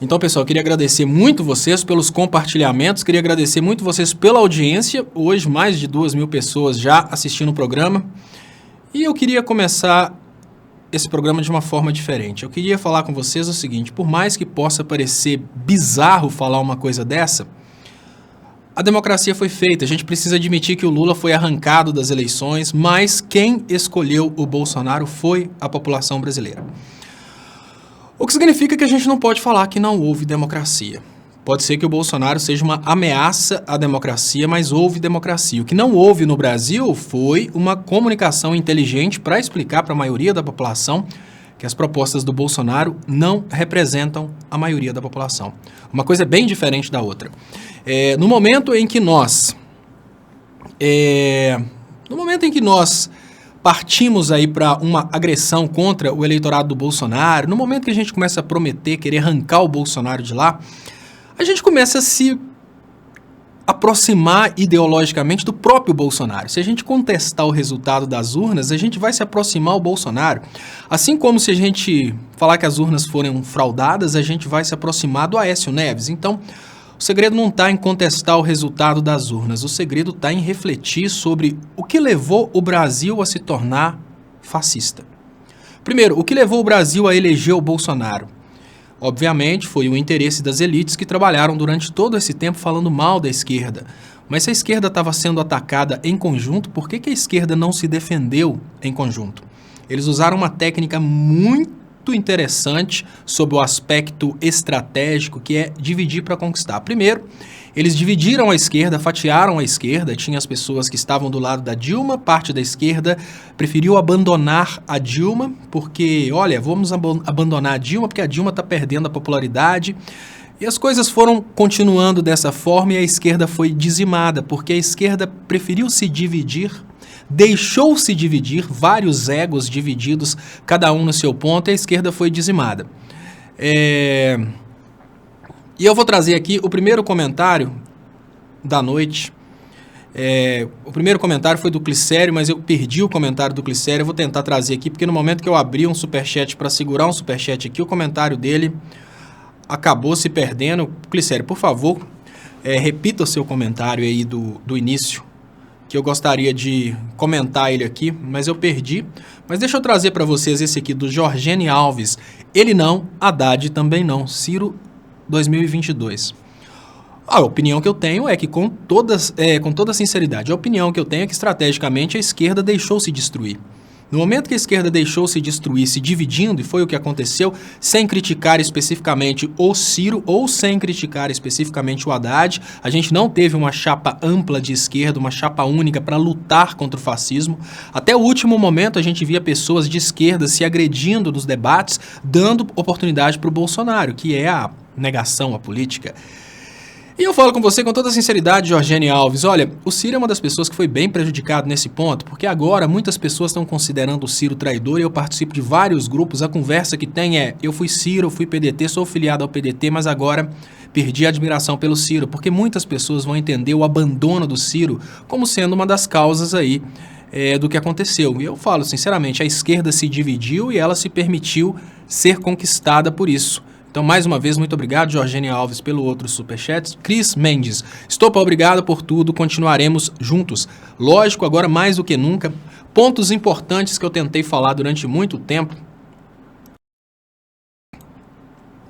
Então, pessoal, eu queria agradecer muito vocês pelos compartilhamentos, queria agradecer muito vocês pela audiência. Hoje, mais de 2.000 pessoas já assistindo o programa. E eu queria começar esse programa de uma forma diferente. Eu queria falar com vocês o seguinte: por mais que possa parecer bizarro falar uma coisa dessa, a democracia foi feita. A gente precisa admitir que o Lula foi arrancado das eleições, mas quem escolheu o Bolsonaro foi a população brasileira. O que significa que a gente não pode falar que não houve democracia. Pode ser que o Bolsonaro seja uma ameaça à democracia, mas houve democracia. O que não houve no Brasil foi uma comunicação inteligente para explicar para a maioria da população que as propostas do Bolsonaro não representam a maioria da população. Uma coisa bem diferente da outra. No momento em que nós partimos aí para uma agressão contra o eleitorado do Bolsonaro, no momento que a gente começa a prometer, querer arrancar o Bolsonaro de lá, a gente começa a se aproximar ideologicamente do próprio Bolsonaro. Se a gente contestar o resultado das urnas, a gente vai se aproximar ao Bolsonaro. Assim como se a gente falar que as urnas foram fraudadas, a gente vai se aproximar do Aécio Neves. Então, o segredo não está em contestar o resultado das urnas, o segredo está em refletir sobre o que levou o Brasil a se tornar fascista. Primeiro, o que levou o Brasil a eleger o Bolsonaro? Obviamente, foi o interesse das elites que trabalharam durante todo esse tempo falando mal da esquerda. Mas se a esquerda estava sendo atacada em conjunto, por que a esquerda não se defendeu em conjunto? Eles usaram uma técnica muito interessante sob o aspecto estratégico, que é dividir para conquistar. Primeiro, eles dividiram a esquerda, fatiaram a esquerda, tinha as pessoas que estavam do lado da Dilma, parte da esquerda preferiu abandonar a Dilma, porque, olha, vamos abandonar a Dilma porque a Dilma está perdendo a popularidade. E as coisas foram continuando dessa forma e a esquerda foi dizimada, porque a esquerda preferiu se dividir, deixou-se dividir, vários egos divididos, cada um no seu ponto, e a esquerda foi dizimada. E eu vou trazer aqui o primeiro comentário da noite. O primeiro comentário foi do Clicério, mas eu perdi o comentário do Clicério. Eu vou tentar trazer aqui, porque no momento que eu abri um superchat para segurar um superchat aqui, o comentário dele acabou se perdendo. Clicério, por favor, repita o seu comentário aí do início, que eu gostaria de comentar ele aqui, mas eu perdi. Mas deixa eu trazer para vocês esse aqui do Jorgene Alves. Ele não, Haddad também não. Ciro 2022. A opinião que eu tenho é que, com toda sinceridade, a opinião que eu tenho é que, estrategicamente, a esquerda deixou se destruir. No momento que a esquerda deixou se destruir, se dividindo, e foi o que aconteceu, sem criticar especificamente o Ciro ou sem criticar especificamente o Haddad, a gente não teve uma chapa ampla de esquerda, uma chapa única para lutar contra o fascismo. Até o último momento a gente via pessoas de esquerda se agredindo nos debates, dando oportunidade para o Bolsonaro, que é a negação à política. E eu falo com você com toda a sinceridade, Jorgene Alves, olha, o Ciro é uma das pessoas que foi bem prejudicado nesse ponto, porque agora muitas pessoas estão considerando o Ciro traidor e eu participo de vários grupos, a conversa que tem eu fui Ciro, eu fui PDT, sou filiado ao PDT, mas agora perdi a admiração pelo Ciro, porque muitas pessoas vão entender o abandono do Ciro como sendo uma das causas aí do que aconteceu. E eu falo sinceramente, a esquerda se dividiu e ela se permitiu ser conquistada por isso. Então, mais uma vez, muito obrigado, Jorgene Alves, pelo outro superchat. Cris Mendes, Estopa, obrigado por tudo, continuaremos juntos. Lógico, agora mais do que nunca, pontos importantes que eu tentei falar durante muito tempo.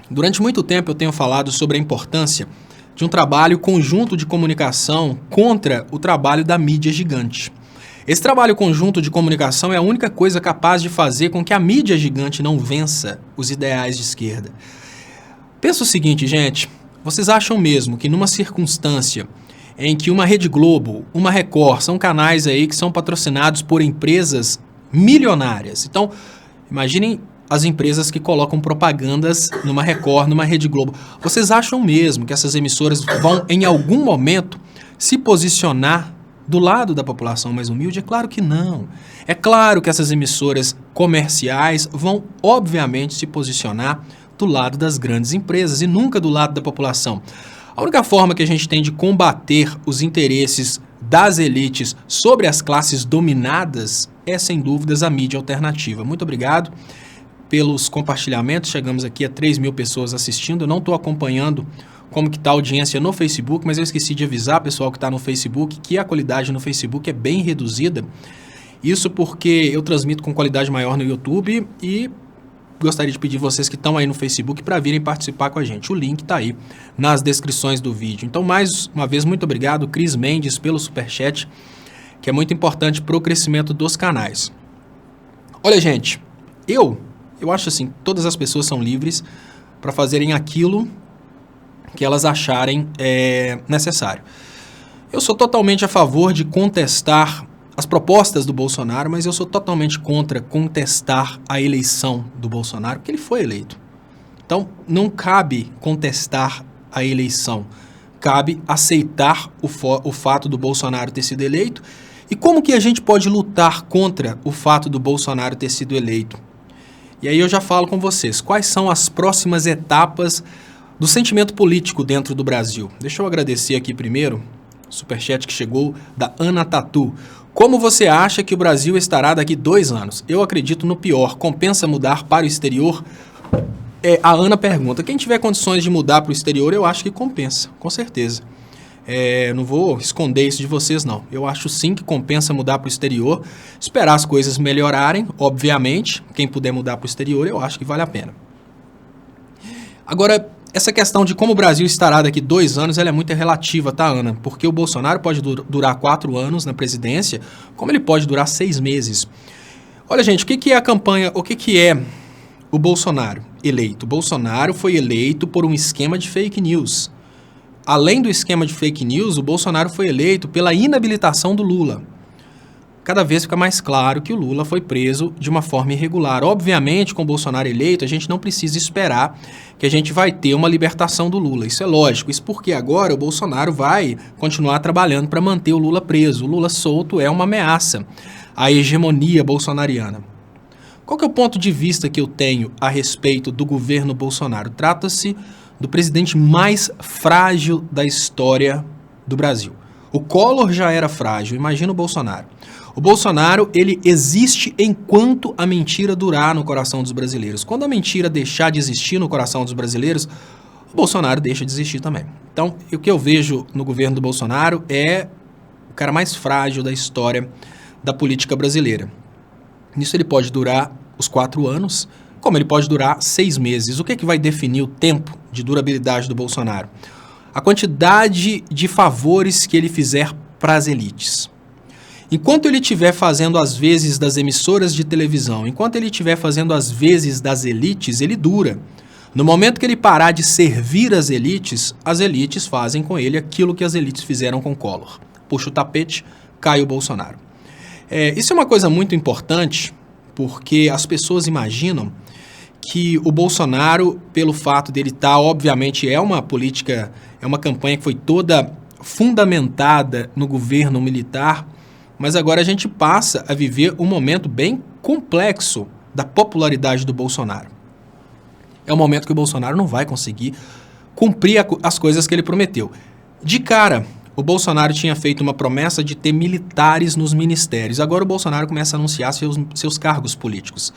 Durante muito tempo eu tenho falado sobre a importância de um trabalho conjunto de comunicação contra o trabalho da mídia gigante. Esse trabalho conjunto de comunicação é a única coisa capaz de fazer com que a mídia gigante não vença os ideais de esquerda. Pensa o seguinte, gente, vocês acham mesmo que numa circunstância em que uma Rede Globo, uma Record, são canais aí que são patrocinados por empresas milionárias. Então, imaginem as empresas que colocam propagandas numa Record, numa Rede Globo. Vocês acham mesmo que essas emissoras vão, em algum momento, se posicionar do lado da população mais humilde? É claro que não. É claro que essas emissoras comerciais vão, obviamente, se posicionar do lado das grandes empresas e nunca do lado da população. A única forma que a gente tem de combater os interesses das elites sobre as classes dominadas é, sem dúvidas, a mídia alternativa. Muito obrigado. pelos compartilhamentos, chegamos aqui a 3 mil pessoas assistindo. Eu não estou acompanhando como que está a audiência no Facebook, mas eu esqueci de avisar, pessoal que está no Facebook, que a qualidade no Facebook é bem reduzida. Isso porque eu transmito com qualidade maior no YouTube e gostaria de pedir vocês que estão aí no Facebook para virem participar com a gente. O link está aí nas descrições do vídeo. Então, mais uma vez, muito obrigado, Cris Mendes, pelo superchat, que é muito importante para o crescimento dos canais. Olha, gente, eu acho assim, todas as pessoas são livres para fazerem aquilo que elas acharem necessário. Eu sou totalmente a favor de contestar as propostas do Bolsonaro, mas eu sou totalmente contra contestar a eleição do Bolsonaro, porque ele foi eleito. Então, não cabe contestar a eleição, cabe aceitar o fato do Bolsonaro ter sido eleito. E como que a gente pode lutar contra o fato do Bolsonaro ter sido eleito? E aí eu já falo com vocês, quais são as próximas etapas do sentimento político dentro do Brasil? Deixa eu agradecer aqui primeiro o superchat que chegou da Ana Tatu. Como você acha que o Brasil estará daqui 2 anos? Eu acredito no pior. Compensa mudar para o exterior? A Ana pergunta. Quem tiver condições de mudar para o exterior, eu acho que compensa, com certeza. Não vou esconder isso de vocês, não. Eu acho sim que compensa mudar para o exterior. Esperar as coisas melhorarem, obviamente. Quem puder mudar para o exterior, eu acho que vale a pena. Agora, essa questão de como o Brasil estará daqui 2 anos, ela é muito relativa, tá, Ana? Porque o Bolsonaro pode durar 4 anos na presidência, como ele pode durar 6 meses. Olha, gente, o que é a campanha, o que é o Bolsonaro eleito? O Bolsonaro foi eleito por um esquema de fake news. Além do esquema de fake news, o Bolsonaro foi eleito pela inabilitação do Lula. Cada vez fica mais claro que o Lula foi preso de uma forma irregular. Obviamente, com o Bolsonaro eleito, a gente não precisa esperar que a gente vai ter uma libertação do Lula. Isso é lógico. Isso porque agora o Bolsonaro vai continuar trabalhando para manter o Lula preso. O Lula solto é uma ameaça à hegemonia bolsonariana. Qual que é o ponto de vista que eu tenho a respeito do governo Bolsonaro? Trata-se do presidente mais frágil da história do Brasil. O Collor já era frágil, imagina o Bolsonaro. O Bolsonaro, ele existe enquanto a mentira durar no coração dos brasileiros. Quando a mentira deixar de existir no coração dos brasileiros, o Bolsonaro deixa de existir também. Então, o que eu vejo no governo do Bolsonaro é o cara mais frágil da história da política brasileira. Nisso ele pode durar os 4 anos, como ele pode durar 6 meses. O que é que vai definir o tempo de durabilidade do Bolsonaro? A quantidade de favores que ele fizer para as elites. Enquanto ele estiver fazendo as vezes das emissoras de televisão, enquanto ele estiver fazendo as vezes das elites, ele dura. No momento que ele parar de servir as elites fazem com ele aquilo que as elites fizeram com Collor. Puxa o tapete, cai o Bolsonaro. Isso é uma coisa muito importante, porque as pessoas imaginam que o Bolsonaro, pelo fato dele estar, obviamente, é uma campanha que foi toda fundamentada no governo militar, mas agora a gente passa a viver um momento bem complexo da popularidade do Bolsonaro. É um momento que o Bolsonaro não vai conseguir cumprir as coisas que ele prometeu. De cara, o Bolsonaro tinha feito uma promessa de ter militares nos ministérios. Agora o Bolsonaro começa a anunciar seus cargos políticos.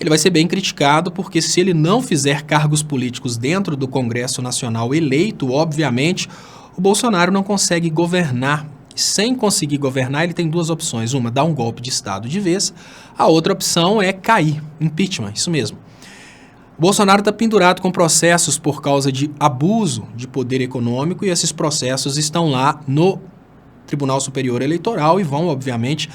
Ele vai ser bem criticado porque se ele não fizer cargos políticos dentro do Congresso Nacional eleito, obviamente, o Bolsonaro não consegue governar. Sem conseguir governar, ele tem 2 opções. Uma, dar um golpe de Estado de vez. A outra opção é cair. Impeachment, isso mesmo. O Bolsonaro está pendurado com processos por causa de abuso de poder econômico e esses processos estão lá no Tribunal Superior Eleitoral e vão, obviamente,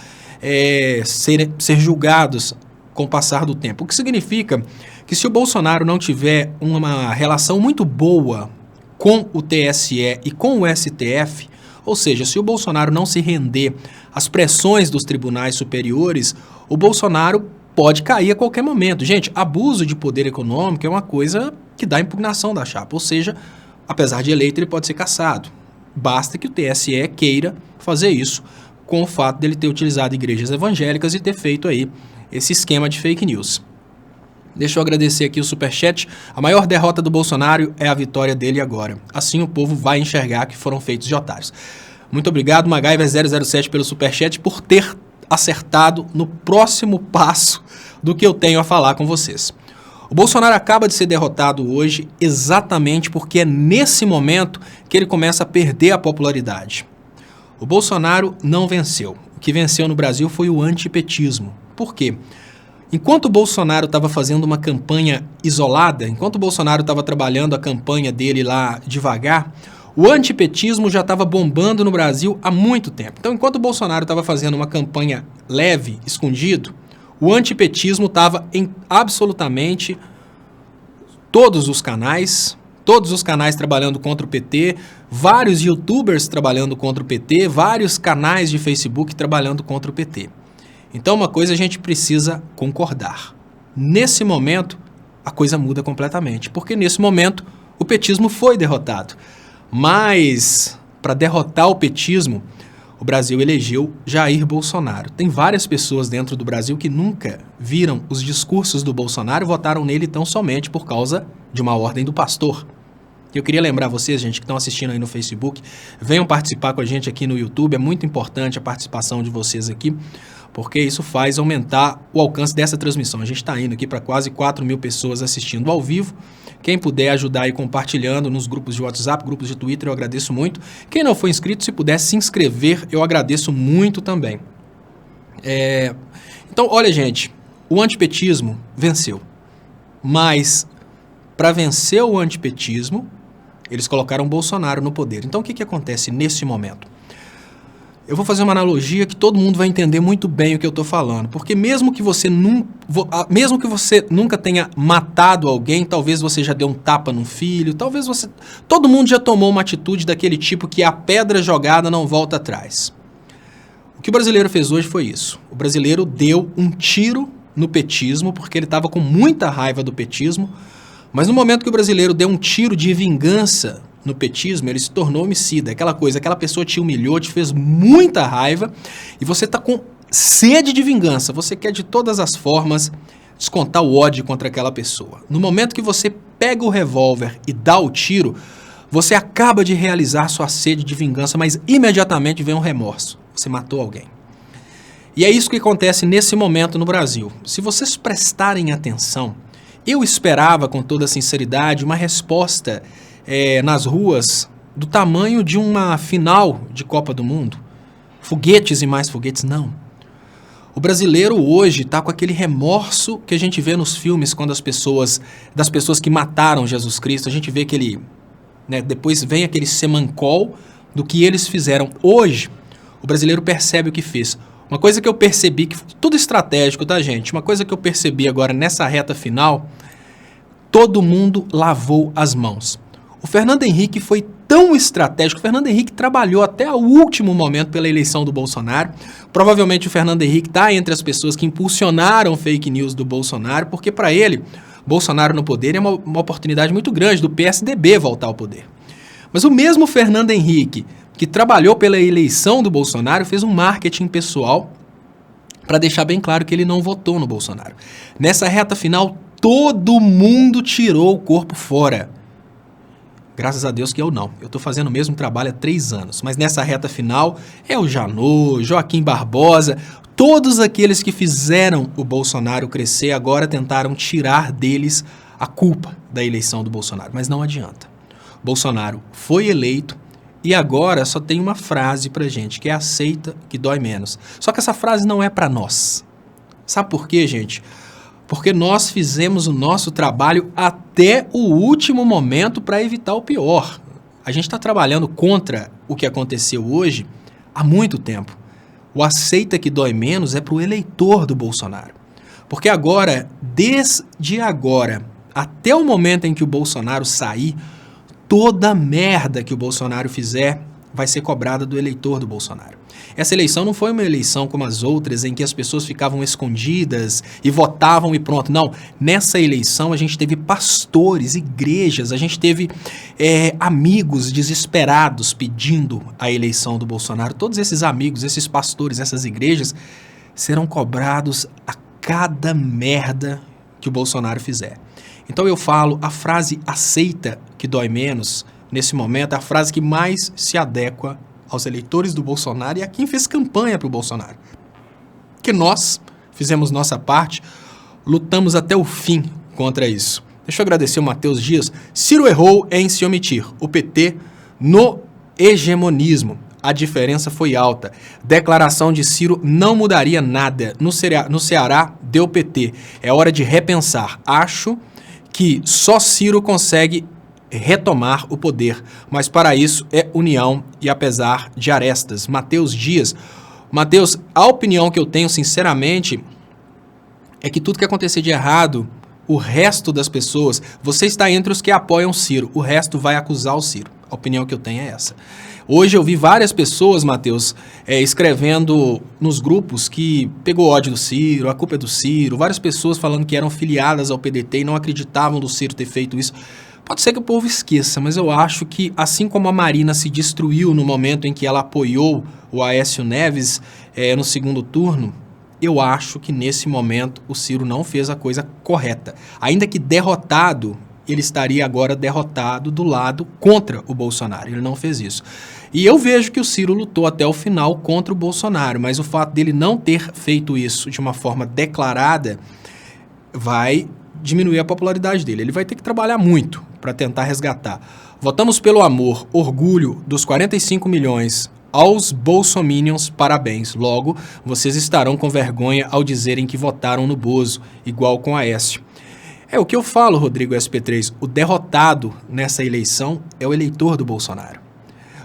ser julgados com o passar do tempo. O que significa que se o Bolsonaro não tiver uma relação muito boa com o TSE e com o STF, ou seja, se o Bolsonaro não se render às pressões dos tribunais superiores, o Bolsonaro pode cair a qualquer momento. Gente, abuso de poder econômico é uma coisa que dá impugnação da chapa, ou seja, apesar de eleito, ele pode ser cassado. Basta que o TSE queira fazer isso com o fato dele ter utilizado igrejas evangélicas e ter feito aí esse esquema de fake news. Deixa eu agradecer aqui o superchat. A maior derrota do Bolsonaro é a vitória dele agora. Assim o povo vai enxergar que foram feitos de otários. Muito obrigado, MacGyver007, pelo superchat, por ter acertado no próximo passo do que eu tenho a falar com vocês. O Bolsonaro acaba de ser derrotado hoje exatamente porque é nesse momento que ele começa a perder a popularidade. O Bolsonaro não venceu. O que venceu no Brasil foi o antipetismo. Por quê? Enquanto o Bolsonaro estava fazendo uma campanha isolada, enquanto o Bolsonaro estava trabalhando a campanha dele lá devagar, o antipetismo já estava bombando no Brasil há muito tempo. Então, enquanto o Bolsonaro estava fazendo uma campanha leve, escondido, o antipetismo estava em absolutamente todos os canais trabalhando contra o PT, vários youtubers trabalhando contra o PT, vários canais de Facebook trabalhando contra o PT. Então, uma coisa a gente precisa concordar. Nesse momento, a coisa muda completamente, porque nesse momento o petismo foi derrotado. Mas, para derrotar o petismo, o Brasil elegeu Jair Bolsonaro. Tem várias pessoas dentro do Brasil que nunca viram os discursos do Bolsonaro e votaram nele tão somente por causa de uma ordem do pastor. Eu queria lembrar vocês, gente, que estão assistindo aí no Facebook, venham participar com a gente aqui no YouTube. É muito importante a participação de vocês aqui, porque isso faz aumentar o alcance dessa transmissão. A gente está indo aqui para quase 4.000 pessoas assistindo ao vivo. Quem puder ajudar aí compartilhando nos grupos de WhatsApp, grupos de Twitter, eu agradeço muito. Quem não for inscrito, se puder se inscrever, eu agradeço muito também. Então, olha, gente, o antipetismo venceu. Mas, para vencer o antipetismo, eles colocaram o Bolsonaro no poder. Então, o que acontece nesse momento? Eu vou fazer uma analogia que todo mundo vai entender muito bem o que eu estou falando. Porque mesmo que você nunca tenha matado alguém, talvez você já deu um tapa num filho, todo mundo já tomou uma atitude daquele tipo que a pedra jogada não volta atrás. O que o brasileiro fez hoje foi isso. O brasileiro deu um tiro no petismo, porque ele estava com muita raiva do petismo, mas no momento que o brasileiro deu um tiro de vingança no petismo, ele se tornou homicida. Aquela pessoa te humilhou, te fez muita raiva e você está com sede de vingança. Você quer de todas as formas descontar o ódio contra aquela pessoa. No momento que você pega o revólver e dá o tiro, você acaba de realizar sua sede de vingança, mas imediatamente vem um remorso. Você matou alguém. E é isso que acontece nesse momento no Brasil. Se vocês prestarem atenção, eu esperava com toda sinceridade uma resposta nas ruas do tamanho de uma final de Copa do Mundo. Foguetes e mais foguetes, não. O brasileiro hoje está com aquele remorso que a gente vê nos filmes quando das pessoas que mataram Jesus Cristo, a gente vê aquele, depois vem aquele semancol do que eles fizeram. Hoje, o brasileiro percebe o que fez. Uma coisa que eu percebi, que tudo estratégico, tá, gente? Uma coisa que eu percebi agora nessa reta final, todo mundo lavou as mãos. O Fernando Henrique foi tão estratégico. O Fernando Henrique trabalhou até o último momento pela eleição do Bolsonaro. Provavelmente o Fernando Henrique está entre as pessoas que impulsionaram fake news do Bolsonaro, porque para ele, Bolsonaro no poder é uma oportunidade muito grande do PSDB voltar ao poder. Mas o mesmo Fernando Henrique, que trabalhou pela eleição do Bolsonaro, fez um marketing pessoal para deixar bem claro que ele não votou no Bolsonaro. Nessa reta final, todo mundo tirou o corpo fora. Graças a Deus que eu não. Eu estou fazendo o mesmo trabalho há 3 anos. Mas nessa reta final, é o Janot, Joaquim Barbosa, todos aqueles que fizeram o Bolsonaro crescer agora tentaram tirar deles a culpa da eleição do Bolsonaro. Mas não adianta. Bolsonaro foi eleito e agora só tem uma frase pra gente, que é aceita que dói menos. Só que essa frase não é pra nós. Sabe por quê, gente? Porque nós fizemos o nosso trabalho até o último momento para evitar o pior. A gente está trabalhando contra o que aconteceu hoje há muito tempo. O aceita que dói menos é para o eleitor do Bolsonaro. Porque agora, desde agora, até o momento em que o Bolsonaro sair, toda merda que o Bolsonaro fizer vai ser cobrada do eleitor do Bolsonaro. Essa eleição não foi uma eleição como as outras, em que as pessoas ficavam escondidas e votavam e pronto. Não, nessa eleição a gente teve pastores, igrejas, a gente teve amigos desesperados pedindo a eleição do Bolsonaro. Todos esses amigos, esses pastores, essas igrejas serão cobrados a cada merda que o Bolsonaro fizer. Então eu falo, a frase aceita que dói menos, nesse momento, é a frase que mais se adequa aos eleitores do Bolsonaro e a quem fez campanha para o Bolsonaro. Que nós fizemos nossa parte, lutamos até o fim contra isso. Deixa eu agradecer o Matheus Dias. Ciro errou em se omitir. O PT no hegemonismo. A diferença foi alta. Declaração de Ciro não mudaria nada. No Ceará, deu PT. É hora de repensar. Acho que só Ciro consegue retomar o poder, mas para isso é união e apesar de arestas. Matheus Dias. Matheus, a opinião que eu tenho, sinceramente, é que tudo que acontecer de errado, o resto das pessoas, você está entre os que apoiam Ciro, o resto vai acusar o Ciro. A opinião que eu tenho é essa. Hoje eu vi várias pessoas, Matheus, escrevendo nos grupos que pegou ódio do Ciro, a culpa é do Ciro, várias pessoas falando que eram filiadas ao PDT e não acreditavam do Ciro ter feito isso. Pode ser que o povo esqueça, mas eu acho que assim como a Marina se destruiu no momento em que ela apoiou o Aécio Neves no segundo turno, eu acho que nesse momento o Ciro não fez a coisa correta. Ainda que derrotado, ele estaria agora derrotado do lado contra o Bolsonaro. Ele não fez isso. E eu vejo que o Ciro lutou até o final contra o Bolsonaro, mas o fato dele não ter feito isso de uma forma declarada vai diminuir a popularidade dele. Ele vai ter que trabalhar muito para tentar resgatar. Votamos pelo amor, orgulho dos 45 milhões aos bolsominions, parabéns. Logo, vocês estarão com vergonha ao dizerem que votaram no Bozo, igual com Aécio. É o que eu falo, Rodrigo SP3, o derrotado nessa eleição é o eleitor do Bolsonaro.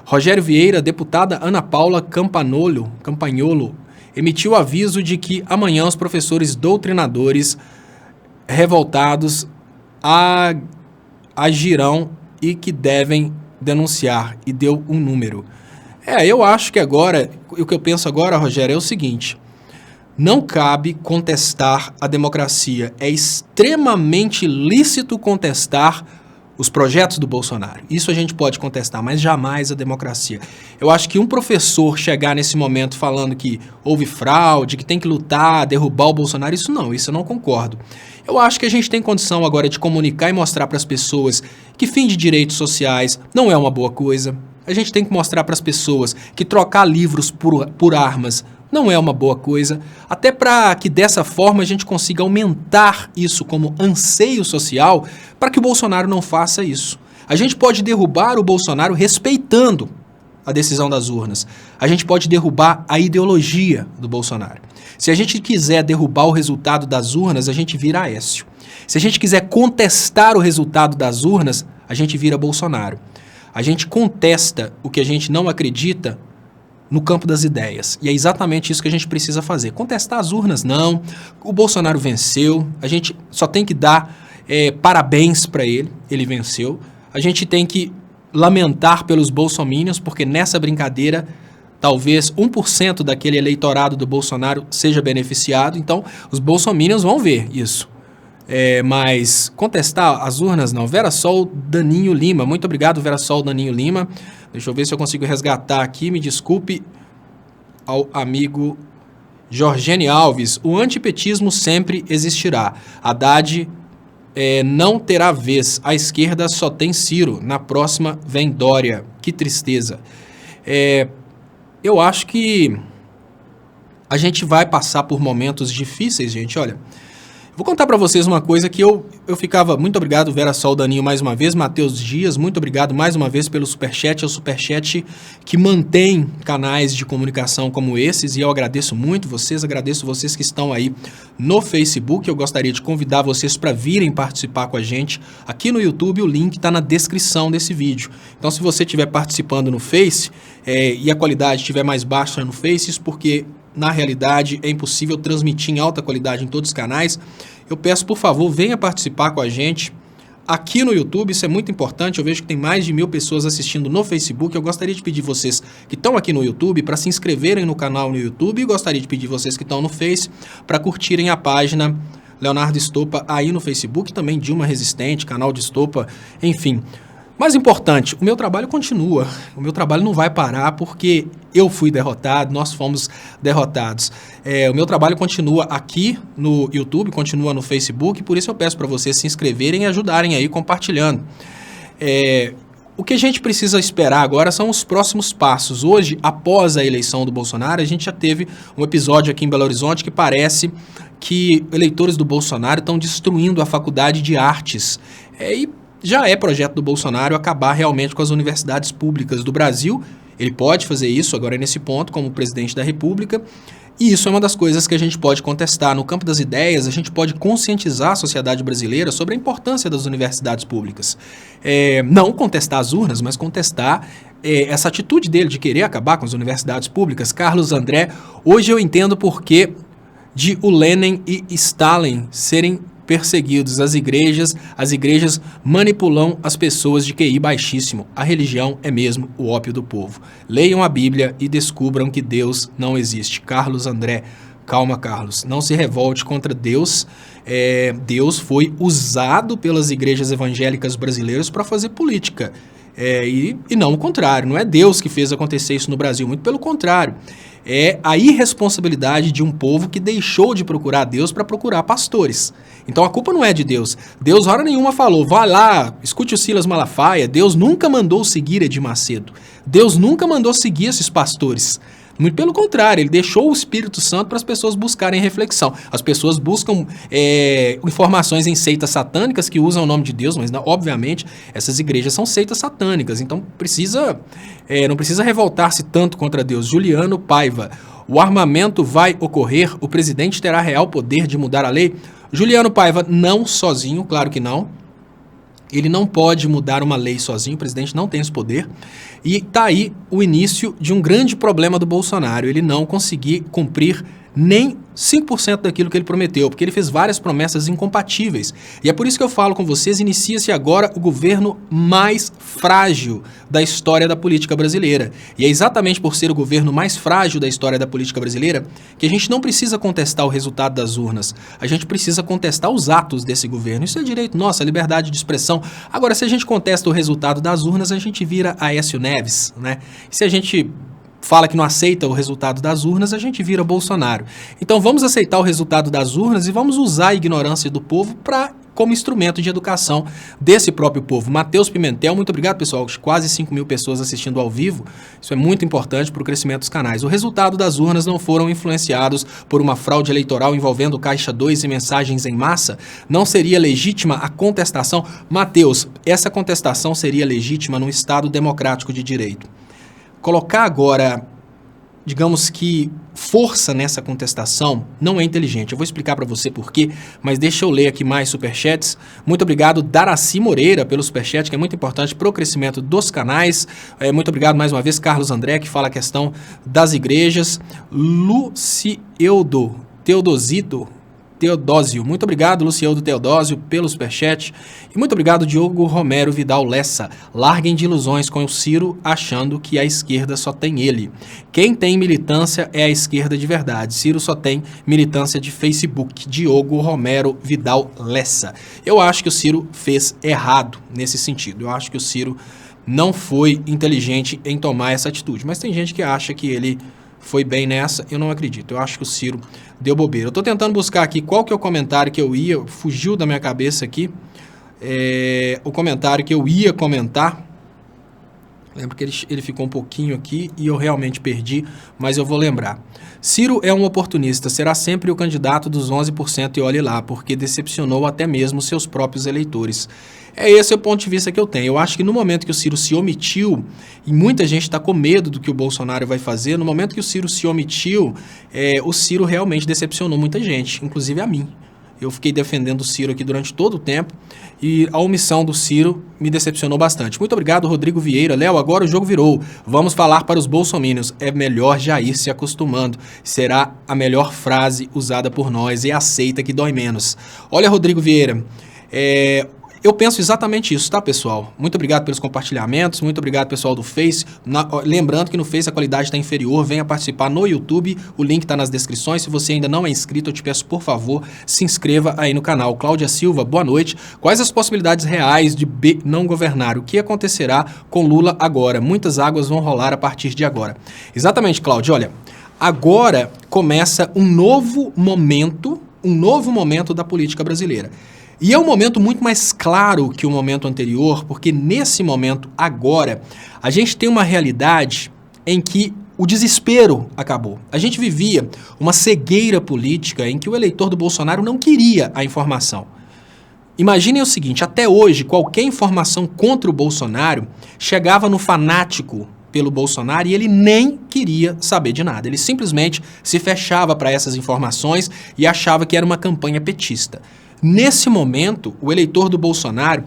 Rogério Vieira, deputada Ana Paula Campagnolo, emitiu aviso de que amanhã os professores doutrinadores revoltados agirão e que devem denunciar, e deu um número. Eu acho que agora, o que eu penso agora, Rogério, é o seguinte: não cabe contestar a democracia. É extremamente lícito contestar os projetos do Bolsonaro. Isso a gente pode contestar, mas jamais a democracia. Eu acho que um professor chegar nesse momento falando que houve fraude, que tem que lutar, derrubar o Bolsonaro, isso eu não concordo. Eu acho que a gente tem condição agora de comunicar e mostrar para as pessoas que fim de direitos sociais não é uma boa coisa. A gente tem que mostrar para as pessoas que trocar livros por armas não é uma boa coisa, até para que dessa forma a gente consiga aumentar isso como anseio social para que o Bolsonaro não faça isso. A gente pode derrubar o Bolsonaro respeitando a decisão das urnas. A gente pode derrubar a ideologia do Bolsonaro. Se a gente quiser derrubar o resultado das urnas, a gente vira Aécio. Se a gente quiser contestar o resultado das urnas, a gente vira Bolsonaro. A gente contesta o que a gente não acredita no campo das ideias. E é exatamente isso que a gente precisa fazer. Contestar as urnas, não. O Bolsonaro venceu. A gente só tem que dar parabéns para ele. Ele venceu. A gente tem que lamentar pelos bolsominions, porque nessa brincadeira, talvez 1% daquele eleitorado do Bolsonaro seja beneficiado. Então, os bolsominions vão ver isso. Mas contestar as urnas, não. Vera Sol Daninho Lima. Muito obrigado, Vera Sol Daninho Lima. Deixa eu ver se eu consigo resgatar aqui. Me desculpe ao amigo Jorgene Alves. O antipetismo sempre existirá. Haddad não terá vez. A esquerda só tem Ciro. Na próxima vem Dória. Que tristeza. Eu acho que a gente vai passar por momentos difíceis, gente. Olha, vou contar para vocês uma coisa que eu ficava... Muito obrigado, Vera Sol Daninho, mais uma vez. Matheus Dias, muito obrigado mais uma vez pelo superchat. É o superchat que mantém canais de comunicação como esses, e eu agradeço muito vocês, agradeço vocês que estão aí no Facebook. Eu gostaria de convidar vocês para virem participar com a gente aqui no YouTube. O link está na descrição desse vídeo. Então, se você estiver participando no Face e a qualidade estiver mais baixa no Face, isso porque... na realidade, é impossível transmitir em alta qualidade em todos os canais. Eu peço, por favor, venha participar com a gente aqui no YouTube. Isso é muito importante. Eu vejo que tem mais de 1000 pessoas assistindo no Facebook. Eu gostaria de pedir vocês que estão aqui no YouTube para se inscreverem no canal no YouTube. E gostaria de pedir vocês que estão no Face para curtirem a página Leonardo Estopa aí no Facebook. Também Dilma Resistente, canal de Estopa, enfim... Mais importante, o meu trabalho continua, o meu trabalho não vai parar porque eu fui derrotado, nós fomos derrotados. O meu trabalho continua aqui no YouTube, continua no Facebook, por isso eu peço para vocês se inscreverem e ajudarem aí compartilhando. O que a gente precisa esperar agora são os próximos passos. Hoje, após a eleição do Bolsonaro, a gente já teve um episódio aqui em Belo Horizonte que parece que eleitores do Bolsonaro estão destruindo a Faculdade de Artes. E já é projeto do Bolsonaro acabar realmente com as universidades públicas do Brasil. Ele pode fazer isso agora nesse ponto, como presidente da República. E isso é uma das coisas que a gente pode contestar. No campo das ideias, a gente pode conscientizar a sociedade brasileira sobre a importância das universidades públicas. Não contestar as urnas, mas contestar essa atitude dele de querer acabar com as universidades públicas. Carlos André, hoje eu entendo por que de o Lenin e Stalin serem perseguidos. As igrejas manipulam as pessoas de QI baixíssimo. A religião é mesmo o ópio do povo. Leiam a Bíblia e descubram que Deus não existe. Carlos André, calma, Carlos, não se revolte contra Deus. Deus foi usado pelas igrejas evangélicas brasileiras para fazer política. E não o contrário, não é Deus que fez acontecer isso no Brasil, muito pelo contrário. É a irresponsabilidade de um povo que deixou de procurar Deus para procurar pastores. Então a culpa não é de Deus. Deus, hora nenhuma, falou, vá lá, escute o Silas Malafaia. Deus nunca mandou seguir Edir Macedo. Deus nunca mandou seguir esses pastores. Muito pelo contrário, ele deixou o Espírito Santo para as pessoas buscarem reflexão. As pessoas buscam informações em seitas satânicas que usam o nome de Deus, mas obviamente essas igrejas são seitas satânicas, então não precisa revoltar-se tanto contra Deus. Juliano Paiva, o armamento vai ocorrer, o presidente terá real poder de mudar a lei? Juliano Paiva, não sozinho, claro que não. Ele não pode mudar uma lei sozinho, o presidente não tem esse poder. E está aí o início de um grande problema do Bolsonaro, ele não conseguir cumprir nem 5% daquilo que ele prometeu, porque ele fez várias promessas incompatíveis. E é por isso que eu falo com vocês, inicia-se agora o governo mais frágil da história da política brasileira. E é exatamente por ser o governo mais frágil da história da política brasileira que a gente não precisa contestar o resultado das urnas. A gente precisa contestar os atos desse governo. Isso é direito nosso, é liberdade de expressão. Agora, se a gente contesta o resultado das urnas, a gente vira Aécio Neves, né? E se a gente fala que não aceita o resultado das urnas, a gente vira Bolsonaro. Então vamos aceitar o resultado das urnas e vamos usar a ignorância do povo como instrumento de educação desse próprio povo. Matheus Pimentel, muito obrigado, pessoal. Quase 5 mil pessoas assistindo ao vivo. Isso é muito importante para o crescimento dos canais. O resultado das urnas não foram influenciados por uma fraude eleitoral envolvendo Caixa 2 e mensagens em massa? Não seria legítima a contestação? Matheus, essa contestação seria legítima num Estado democrático de direito. Colocar agora, digamos que, força nessa contestação não é inteligente. Eu vou explicar para você por quê, mas deixa eu ler aqui mais superchats. Muito obrigado, Daraci Moreira, pelo superchat, que é muito importante para o crescimento dos canais. Muito obrigado mais uma vez, Carlos André, que fala a questão das igrejas. Lucieudo Teodósio, muito obrigado, Lucieudo Teodósio, pelo superchat. E muito obrigado, Diogo Romero Vidal Lessa. Larguem de ilusões com o Ciro, achando que a esquerda só tem ele. Quem tem militância é a esquerda de verdade. Ciro só tem militância de Facebook. Diogo Romero Vidal Lessa. Eu acho que o Ciro fez errado nesse sentido. Eu acho que o Ciro não foi inteligente em tomar essa atitude. Mas tem gente que acha que ele foi bem nessa, eu não acredito. Eu acho que o Ciro deu bobeira. Eu estou tentando buscar aqui qual que é o comentário que eu ia, fugiu da minha cabeça aqui, o comentário que eu ia comentar. Lembro que ele ficou um pouquinho aqui e eu realmente perdi, mas eu vou lembrar. Ciro é um oportunista, será sempre o candidato dos 11% e olhe lá, porque decepcionou até mesmo seus próprios eleitores. Esse é o ponto de vista que eu tenho. Eu acho que no momento que o Ciro se omitiu, e muita gente está com medo do que o Bolsonaro vai fazer, no momento que o Ciro se omitiu, o Ciro realmente decepcionou muita gente, inclusive a mim. Eu fiquei defendendo o Ciro aqui durante todo o tempo e a omissão do Ciro me decepcionou bastante. Muito obrigado, Rodrigo Vieira. Léo, agora o jogo virou. Vamos falar para os bolsominions. É melhor já ir se acostumando. Será a melhor frase usada por nós e aceita que dói menos. Olha, Rodrigo Vieira, eu penso exatamente isso, tá, pessoal? Muito obrigado pelos compartilhamentos, muito obrigado, pessoal do Face. Lembrando que no Face a qualidade está inferior, venha participar no YouTube, o link está nas descrições. Se você ainda não é inscrito, eu te peço, por favor, se inscreva aí no canal. Cláudia Silva, boa noite. Quais as possibilidades reais de B não governar? O que acontecerá com Lula agora? Muitas águas vão rolar a partir de agora. Exatamente, Cláudia, olha, agora começa um novo momento da política brasileira. E é um momento muito mais claro que o momento anterior, porque nesse momento, agora, a gente tem uma realidade em que o desespero acabou. A gente vivia uma cegueira política em que o eleitor do Bolsonaro não queria a informação. Imaginem o seguinte, até hoje, qualquer informação contra o Bolsonaro chegava no fanático pelo Bolsonaro e ele nem queria saber de nada. Ele simplesmente se fechava para essas informações e achava que era uma campanha petista. Nesse momento, o eleitor do Bolsonaro,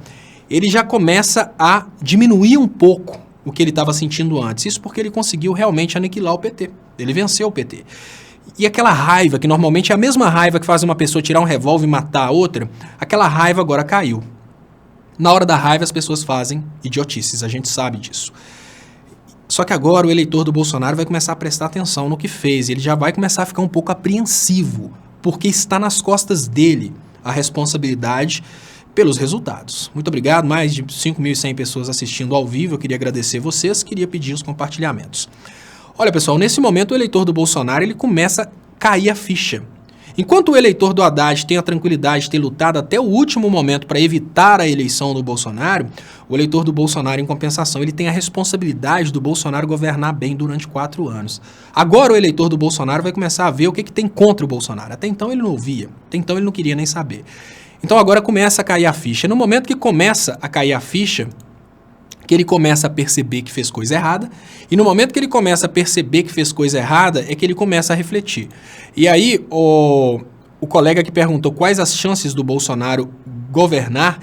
ele já começa a diminuir um pouco o que ele estava sentindo antes. Isso porque ele conseguiu realmente aniquilar o PT. Ele venceu o PT. E aquela raiva, que normalmente é a mesma raiva que faz uma pessoa tirar um revólver e matar a outra, aquela raiva agora caiu. Na hora da raiva as pessoas fazem idiotices, a gente sabe disso. Só que agora o eleitor do Bolsonaro vai começar a prestar atenção no que fez. Ele já vai começar a ficar um pouco apreensivo, porque está nas costas dele a responsabilidade pelos resultados. Muito obrigado, mais de 5.100 pessoas assistindo ao vivo, eu queria agradecer vocês, queria pedir os compartilhamentos. Olha pessoal, nesse momento o eleitor do Bolsonaro ele começa a cair a ficha. Enquanto o eleitor do Haddad tem a tranquilidade de ter lutado até o último momento para evitar a eleição do Bolsonaro, o eleitor do Bolsonaro, em compensação, ele tem a responsabilidade do Bolsonaro governar bem durante 4 anos. Agora o eleitor do Bolsonaro vai começar a ver o que tem contra o Bolsonaro. Até então ele não ouvia, até então ele não queria nem saber. Então agora começa a cair a ficha. No momento que começa a cair a ficha, que ele começa a perceber que fez coisa errada, e no momento que ele começa a perceber que fez coisa errada, é que ele começa a refletir. E aí, o colega que perguntou quais as chances do Bolsonaro governar,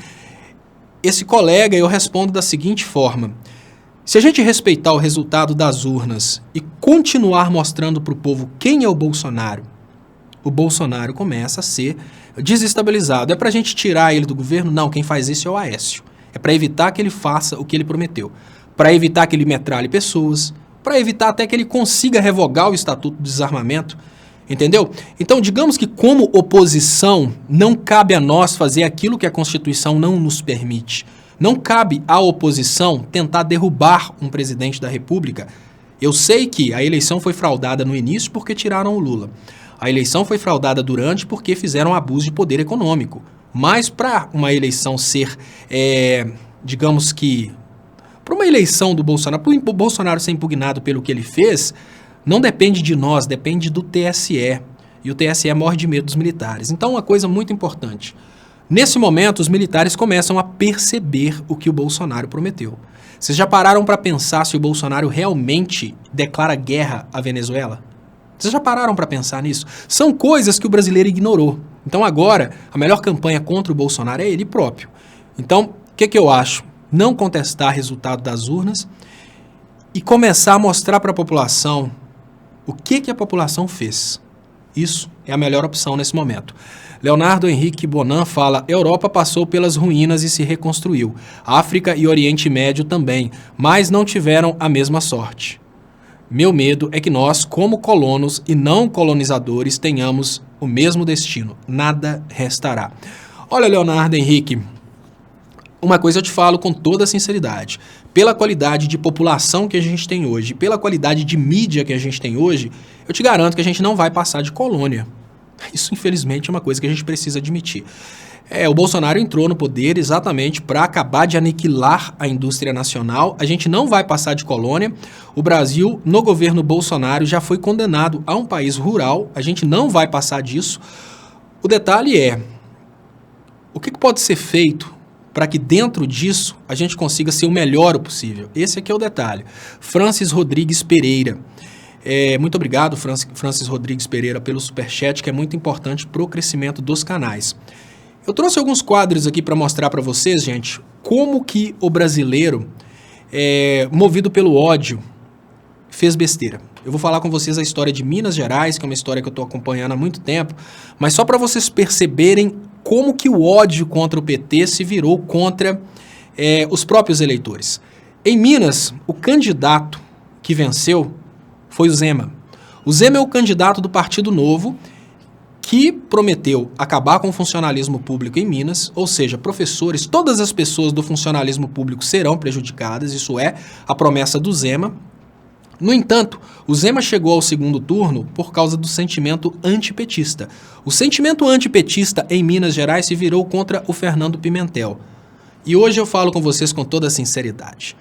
esse colega, eu respondo da seguinte forma: se a gente respeitar o resultado das urnas e continuar mostrando para o povo quem é o Bolsonaro começa a ser desestabilizado. É para a gente tirar ele do governo? Não, quem faz isso é o Aécio. É para evitar que ele faça o que ele prometeu. Para evitar que ele metralhe pessoas. Para evitar até que ele consiga revogar o Estatuto do Desarmamento. Entendeu? Então, digamos que como oposição, não cabe a nós fazer aquilo que a Constituição não nos permite. Não cabe à oposição tentar derrubar um presidente da República. Eu sei que a eleição foi fraudada no início porque tiraram o Lula. A eleição foi fraudada durante porque fizeram abuso de poder econômico. Mas para uma eleição ser, digamos que, para uma eleição do Bolsonaro, para o Bolsonaro ser impugnado pelo que ele fez, não depende de nós, depende do TSE. E o TSE morre de medo dos militares. Então, uma coisa muito importante. Nesse momento, os militares começam a perceber o que o Bolsonaro prometeu. Vocês já pararam para pensar se o Bolsonaro realmente declara guerra à Venezuela? Vocês já pararam para pensar nisso? São coisas que o brasileiro ignorou. Então agora, a melhor campanha contra o Bolsonaro é ele próprio. Então, o que eu acho? Não contestar o resultado das urnas e começar a mostrar para a população o que a população fez. Isso é a melhor opção nesse momento. Leonardo Henrique Bonan fala: Europa passou pelas ruínas e se reconstruiu. África e Oriente Médio também, mas não tiveram a mesma sorte. Meu medo é que nós, como colonos e não colonizadores, tenhamos o mesmo destino. Nada restará. Olha, Leonardo Henrique, uma coisa eu te falo com toda sinceridade. Pela qualidade de população que a gente tem hoje, pela qualidade de mídia que a gente tem hoje, eu te garanto que a gente não vai passar de colônia. Isso, infelizmente, é uma coisa que a gente precisa admitir. O Bolsonaro entrou no poder exatamente para acabar de aniquilar a indústria nacional. A gente não vai passar de colônia. O Brasil, no governo Bolsonaro, já foi condenado a um país rural. A gente não vai passar disso. O detalhe é, o que pode ser feito para que dentro disso a gente consiga ser o melhor possível? Esse aqui é o detalhe. Francis Rodrigues Pereira. Muito obrigado, Francis Rodrigues Pereira, pelo superchat, que é muito importante para o crescimento dos canais. Eu trouxe alguns quadros aqui para mostrar para vocês, gente, como que o brasileiro, movido pelo ódio, fez besteira. Eu vou falar com vocês a história de Minas Gerais, que é uma história que eu estou acompanhando há muito tempo, mas só para vocês perceberem como que o ódio contra o PT se virou contra os próprios eleitores. Em Minas, o candidato que venceu foi o Zema. O Zema é o candidato do Partido Novo, que prometeu acabar com o funcionalismo público em Minas, ou seja, professores, todas as pessoas do funcionalismo público serão prejudicadas, isso é a promessa do Zema. No entanto, o Zema chegou ao segundo turno por causa do sentimento antipetista. O sentimento antipetista em Minas Gerais se virou contra o Fernando Pimentel. E hoje eu falo com vocês com toda a sinceridade.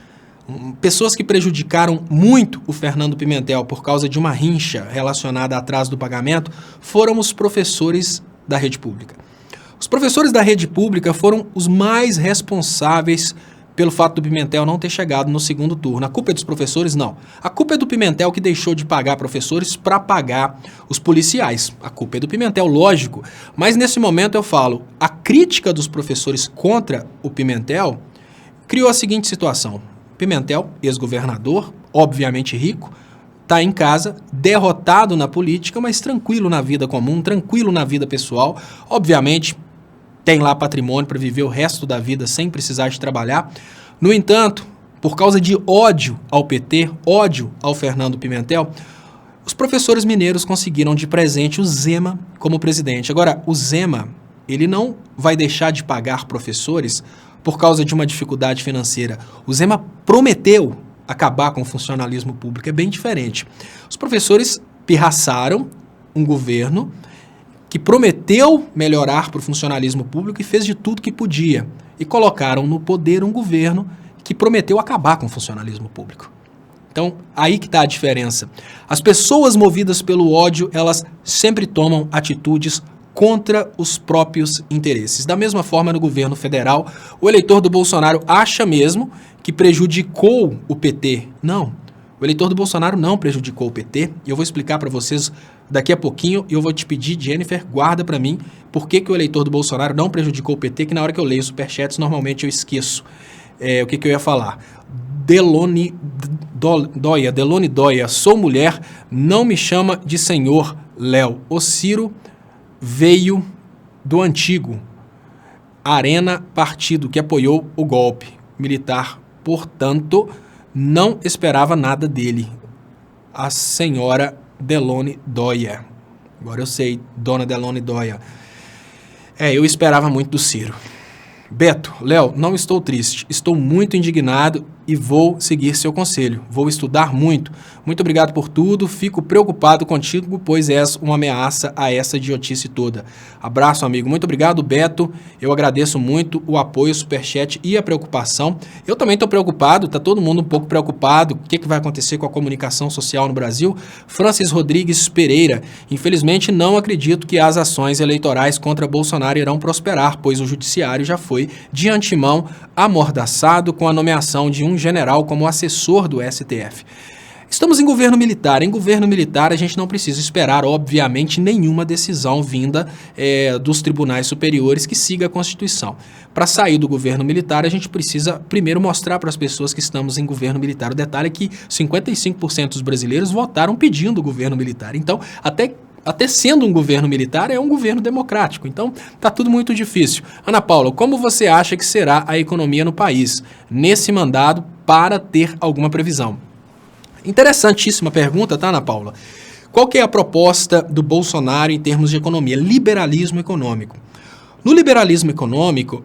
Pessoas que prejudicaram muito o Fernando Pimentel por causa de uma rincha relacionada a atraso do pagamento foram os professores da rede pública. Os professores da rede pública foram os mais responsáveis pelo fato do Pimentel não ter chegado no segundo turno. A culpa é dos professores? Não. A culpa é do Pimentel, que deixou de pagar professores para pagar os policiais. A culpa é do Pimentel, lógico. Mas nesse momento eu falo, a crítica dos professores contra o Pimentel criou a seguinte situação. Pimentel, ex-governador, obviamente rico, está em casa, derrotado na política, mas tranquilo na vida comum, tranquilo na vida pessoal. Obviamente, tem lá patrimônio para viver o resto da vida sem precisar de trabalhar. No entanto, por causa de ódio ao PT, ódio ao Fernando Pimentel, os professores mineiros conseguiram de presente o Zema como presidente. Agora, o Zema, ele não vai deixar de pagar professores por causa de uma dificuldade financeira. O Zema prometeu acabar com o funcionalismo público. É bem diferente. Os professores pirraçaram um governo que prometeu melhorar para o funcionalismo público e fez de tudo que podia. E colocaram no poder um governo que prometeu acabar com o funcionalismo público. Então, aí que está a diferença. As pessoas movidas pelo ódio, elas sempre tomam atitudes contra os próprios interesses. Da mesma forma, no governo federal, o eleitor do Bolsonaro acha mesmo que prejudicou o PT. Não. O eleitor do Bolsonaro não prejudicou o PT, e eu vou explicar para vocês daqui a pouquinho, e eu vou te pedir, Jennifer, guarda para mim, por que o eleitor do Bolsonaro não prejudicou o PT, que na hora que eu leio superchats, normalmente eu esqueço o que eu ia falar. Delone Dóia, sou mulher, não me chama de senhor Léo. O Ciro veio do antigo Arena Partido, que apoiou o golpe militar, portanto, não esperava nada dele. A senhora Delone Dóia. Agora eu sei, dona Delone Dóia. Eu esperava muito do Ciro. Beto, Léo, não estou triste, estou muito indignado e vou seguir seu conselho. Vou estudar muito. Muito obrigado por tudo, fico preocupado contigo, pois és uma ameaça a essa idiotice toda. Abraço, amigo. Muito obrigado, Beto. Eu agradeço muito o apoio, o superchat e a preocupação. Eu também estou preocupado, está todo mundo um pouco preocupado. O que vai acontecer com a comunicação social no Brasil? Francis Rodrigues Pereira. Infelizmente, não acredito que as ações eleitorais contra Bolsonaro irão prosperar, pois o judiciário já foi de antemão amordaçado com a nomeação de um general como assessor do STF. Estamos em governo militar. Em governo militar, a gente não precisa esperar, obviamente, nenhuma decisão vinda dos tribunais superiores que siga a Constituição. Para sair do governo militar, a gente precisa primeiro mostrar para as pessoas que estamos em governo militar. O detalhe é que 55% dos brasileiros votaram pedindo o governo militar. Então, até sendo um governo militar, é um governo democrático. Então, está tudo muito difícil. Ana Paula, como você acha que será a economia no país nesse mandado para ter alguma previsão? Interessantíssima pergunta, tá, Ana Paula? Qual que é a proposta do Bolsonaro em termos de economia? Liberalismo econômico. No liberalismo econômico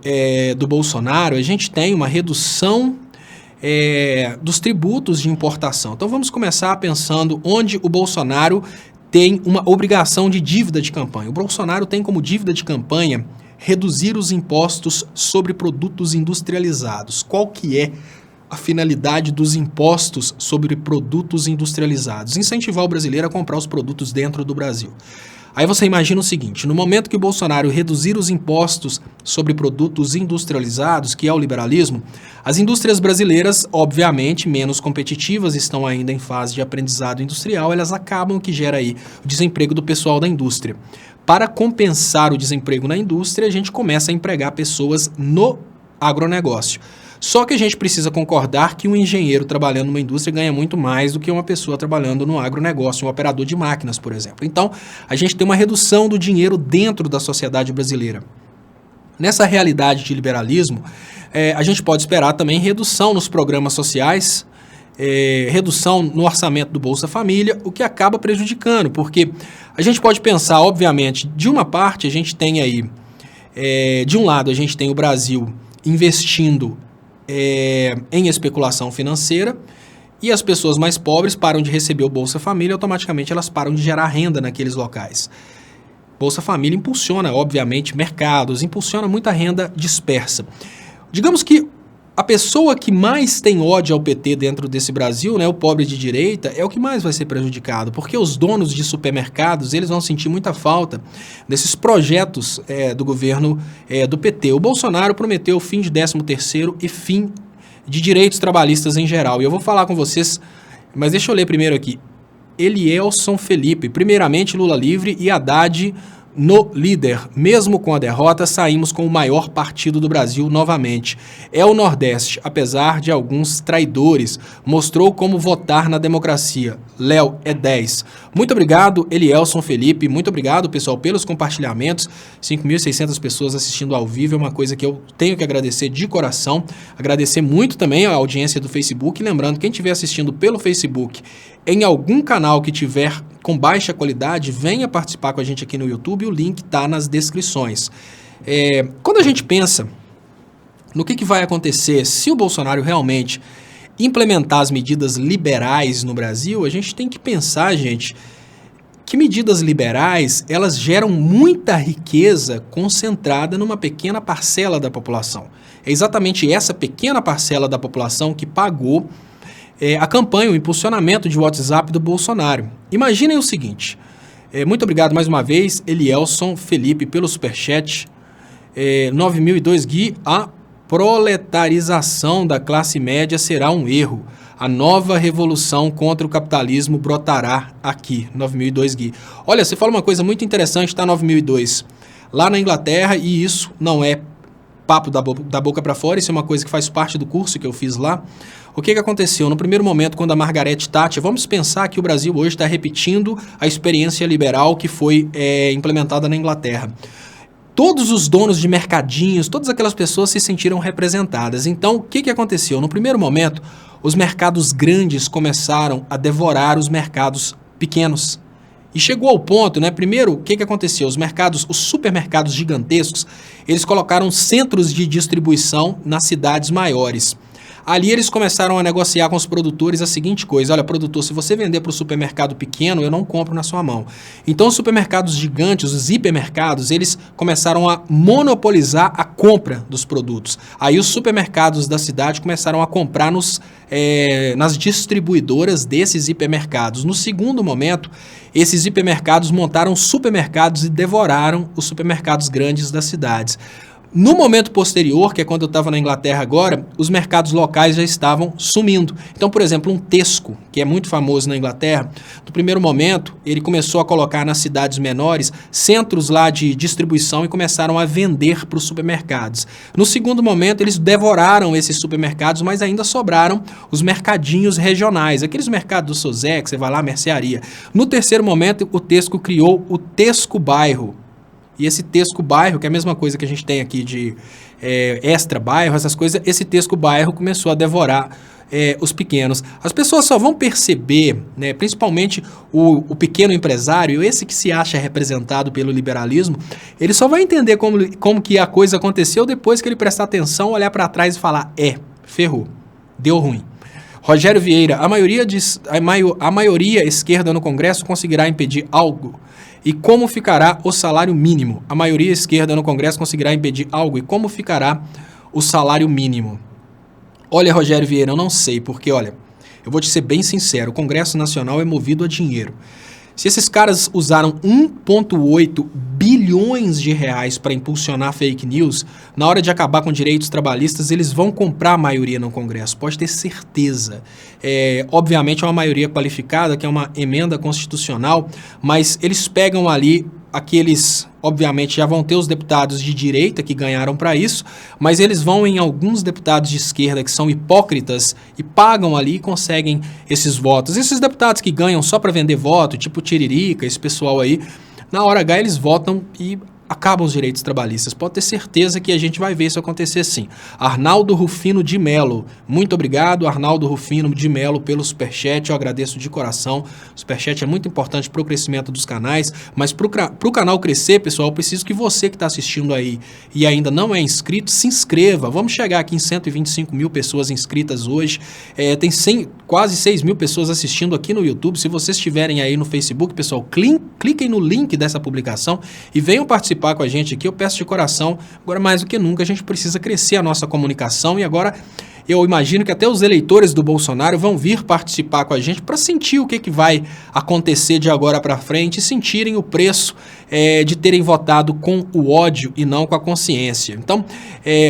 do Bolsonaro, a gente tem uma redução dos tributos de importação. Então, vamos começar pensando onde o Bolsonaro tem uma obrigação de dívida de campanha. O Bolsonaro tem como dívida de campanha reduzir os impostos sobre produtos industrializados. Qual que é a finalidade dos impostos sobre produtos industrializados? Incentivar o brasileiro a comprar os produtos dentro do Brasil. Aí você imagina o seguinte, no momento que o Bolsonaro reduzir os impostos sobre produtos industrializados, que é o liberalismo, as indústrias brasileiras, obviamente, menos competitivas, estão ainda em fase de aprendizado industrial, elas acabam, que gera aí o desemprego do pessoal da indústria. Para compensar o desemprego na indústria, a gente começa a empregar pessoas no agronegócio. Só que a gente precisa concordar que um engenheiro trabalhando numa indústria ganha muito mais do que uma pessoa trabalhando no agronegócio, um operador de máquinas, por exemplo. Então, a gente tem uma redução do dinheiro dentro da sociedade brasileira. Nessa realidade de liberalismo, a gente pode esperar também redução nos programas sociais, redução no orçamento do Bolsa Família, o que acaba prejudicando, porque a gente pode pensar, obviamente, de uma parte a gente tem aí, de um lado a gente tem o Brasil investindo em especulação financeira e as pessoas mais pobres param de receber o Bolsa Família, automaticamente elas param de gerar renda naqueles locais. Bolsa Família impulsiona, obviamente, mercados, impulsiona muita renda dispersa. Digamos que a pessoa que mais tem ódio ao PT dentro desse Brasil, né, o pobre de direita, é o que mais vai ser prejudicado, porque os donos de supermercados, eles vão sentir muita falta desses projetos do governo do PT. O Bolsonaro prometeu fim de 13º e fim de direitos trabalhistas em geral. E eu vou falar com vocês, mas deixa eu ler primeiro aqui. Elielson Felipe, primeiramente Lula livre e Haddad no líder. Mesmo com a derrota, saímos com o maior partido do Brasil novamente. É o Nordeste, apesar de alguns traidores. Mostrou como votar na democracia. Léo é 10. Muito obrigado, Elielson Felipe. Muito obrigado, pessoal, pelos compartilhamentos. 5.600 pessoas assistindo ao vivo. É uma coisa que eu tenho que agradecer de coração. Agradecer muito também a audiência do Facebook. Lembrando, quem estiver assistindo pelo Facebook, em algum canal que tiver com baixa qualidade, venha participar com a gente aqui no YouTube, o link está nas descrições. Quando a gente pensa no que vai acontecer se o Bolsonaro realmente implementar as medidas liberais no Brasil, a gente tem que pensar, gente, que medidas liberais, elas geram muita riqueza concentrada numa pequena parcela da população. É exatamente essa pequena parcela da população que pagou a campanha, o impulsionamento de WhatsApp do Bolsonaro. Imaginem o seguinte, muito obrigado mais uma vez, Elielson Felipe, pelo superchat, 9.002 Gui, a proletarização da classe média será um erro. A nova revolução contra o capitalismo brotará aqui, 9.002 Gui. Olha, você fala uma coisa muito interessante, tá, 9.002? Lá na Inglaterra, e isso não é papo da boca para fora, isso é uma coisa que faz parte do curso que eu fiz lá. O que aconteceu? No primeiro momento, quando a Margaret Thatcher, vamos pensar que o Brasil hoje está repetindo a experiência liberal que foi implementada na Inglaterra. Todos os donos de mercadinhos, todas aquelas pessoas se sentiram representadas. Então, o que aconteceu? No primeiro momento, os mercados grandes começaram a devorar os mercados pequenos. E chegou ao ponto, né? Primeiro, o que aconteceu? Os supermercados gigantescos, eles colocaram centros de distribuição nas cidades maiores. Ali eles começaram a negociar com os produtores a seguinte coisa: olha, produtor, se você vender para o supermercado pequeno, eu não compro na sua mão. Então os supermercados gigantes, os hipermercados, eles começaram a monopolizar a compra dos produtos. Aí os supermercados da cidade começaram a comprar nas distribuidoras desses hipermercados. No segundo momento, esses hipermercados montaram supermercados e devoraram os supermercados grandes das cidades. No momento posterior, que é quando eu estava na Inglaterra agora, os mercados locais já estavam sumindo. Então, por exemplo, um Tesco, que é muito famoso na Inglaterra, no primeiro momento, ele começou a colocar nas cidades menores centros lá de distribuição e começaram a vender para os supermercados. No segundo momento, eles devoraram esses supermercados, mas ainda sobraram os mercadinhos regionais, aqueles mercados do Sozé, que você vai lá, mercearia. No terceiro momento, o Tesco criou o Tesco Bairro. E esse Tesco Bairro, que é a mesma coisa que a gente tem aqui de Extra Bairro, essas coisas, esse Tesco Bairro começou a devorar os pequenos. As pessoas só vão perceber, né, principalmente o pequeno empresário, esse que se acha representado pelo liberalismo, ele só vai entender como que a coisa aconteceu depois que ele prestar atenção, olhar para trás e falar, ferrou, deu ruim. Rogério Vieira, a maioria esquerda no Congresso conseguirá impedir algo? E como ficará o salário mínimo? A maioria esquerda no Congresso conseguirá impedir algo? E como ficará o salário mínimo? Olha, Rogério Vieira, eu não sei, porque, olha, eu vou te ser bem sincero, o Congresso Nacional é movido a dinheiro. Se esses caras usaram 1,8 bilhões de reais para impulsionar fake news, na hora de acabar com direitos trabalhistas, eles vão comprar a maioria no Congresso, pode ter certeza. Obviamente é uma maioria qualificada, que é uma emenda constitucional, mas eles pegam ali aqueles, obviamente, já vão ter os deputados de direita que ganharam para isso, mas eles vão em alguns deputados de esquerda que são hipócritas e pagam ali e conseguem esses votos. Esses deputados que ganham só para vender voto, tipo Tiririca, esse pessoal aí, na hora H eles votam e acabam os direitos trabalhistas. Pode ter certeza que a gente vai ver isso acontecer sim. Arnaldo Rufino de Melo, muito obrigado, Arnaldo Rufino de Melo, pelo superchat, eu agradeço de coração. O superchat é muito importante para o crescimento dos canais, mas para o canal crescer, pessoal, eu preciso que você que está assistindo aí e ainda não é inscrito, se inscreva. Vamos chegar aqui em 125 mil pessoas inscritas hoje, tem quase 6 mil pessoas assistindo aqui no YouTube. Se vocês estiverem aí no Facebook, pessoal, cliquem no link dessa publicação e venham participar com a gente aqui. Eu peço de coração, agora mais do que nunca, a gente precisa crescer a nossa comunicação e agora eu imagino que até os eleitores do Bolsonaro vão vir participar com a gente para sentir o que vai acontecer de agora para frente e sentirem o preço de terem votado com o ódio e não com a consciência. Então,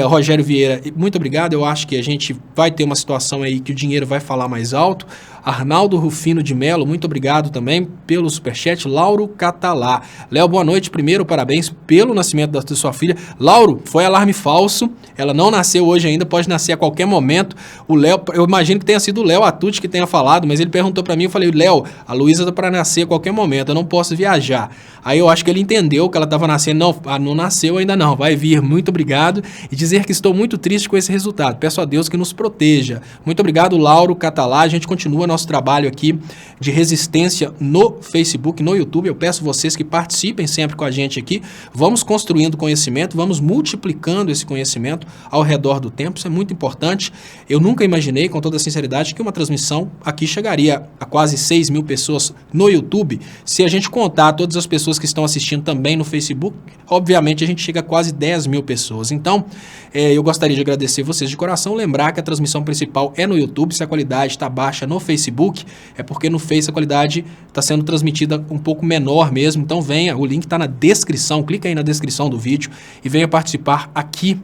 Rogério Vieira, muito obrigado. Eu acho que a gente vai ter uma situação aí que o dinheiro vai falar mais alto. Arnaldo Rufino de Melo, muito obrigado também pelo superchat. Lauro Catalá. Léo, boa noite. Primeiro, parabéns pelo nascimento da sua filha. Lauro, foi alarme falso. Ela não nasceu hoje ainda, pode nascer a qualquer momento. O Léo, eu imagino que tenha sido o Léo Atucci que tenha falado, mas ele perguntou para mim, eu falei, Léo, a Luísa tá para nascer a qualquer momento, eu não posso viajar. Aí eu acho que ele entendeu que ela estava nascendo. Não nasceu ainda não, vai vir. Muito obrigado. E dizer que estou muito triste com esse resultado. Peço a Deus que nos proteja. Muito obrigado, Lauro Catalá. A gente continua nosso trabalho aqui de resistência no Facebook, no YouTube. Eu peço vocês que participem sempre com a gente aqui. Vamos construindo conhecimento, vamos multiplicando esse conhecimento ao redor do tempo. Isso é muito importante. Eu nunca imaginei, com toda sinceridade, que uma transmissão aqui chegaria a quase 6 mil pessoas no YouTube. Se a gente contar todas as pessoas que estão assistindo também no Facebook, obviamente a gente chega a quase 10 mil pessoas. Então, eu gostaria de agradecer vocês de coração, lembrar que a transmissão principal é no YouTube. Se a qualidade está baixa no Facebook, é porque no Face a qualidade está sendo transmitida um pouco menor mesmo. Então venha, o link está na descrição, clica aí na descrição do vídeo e venha participar aqui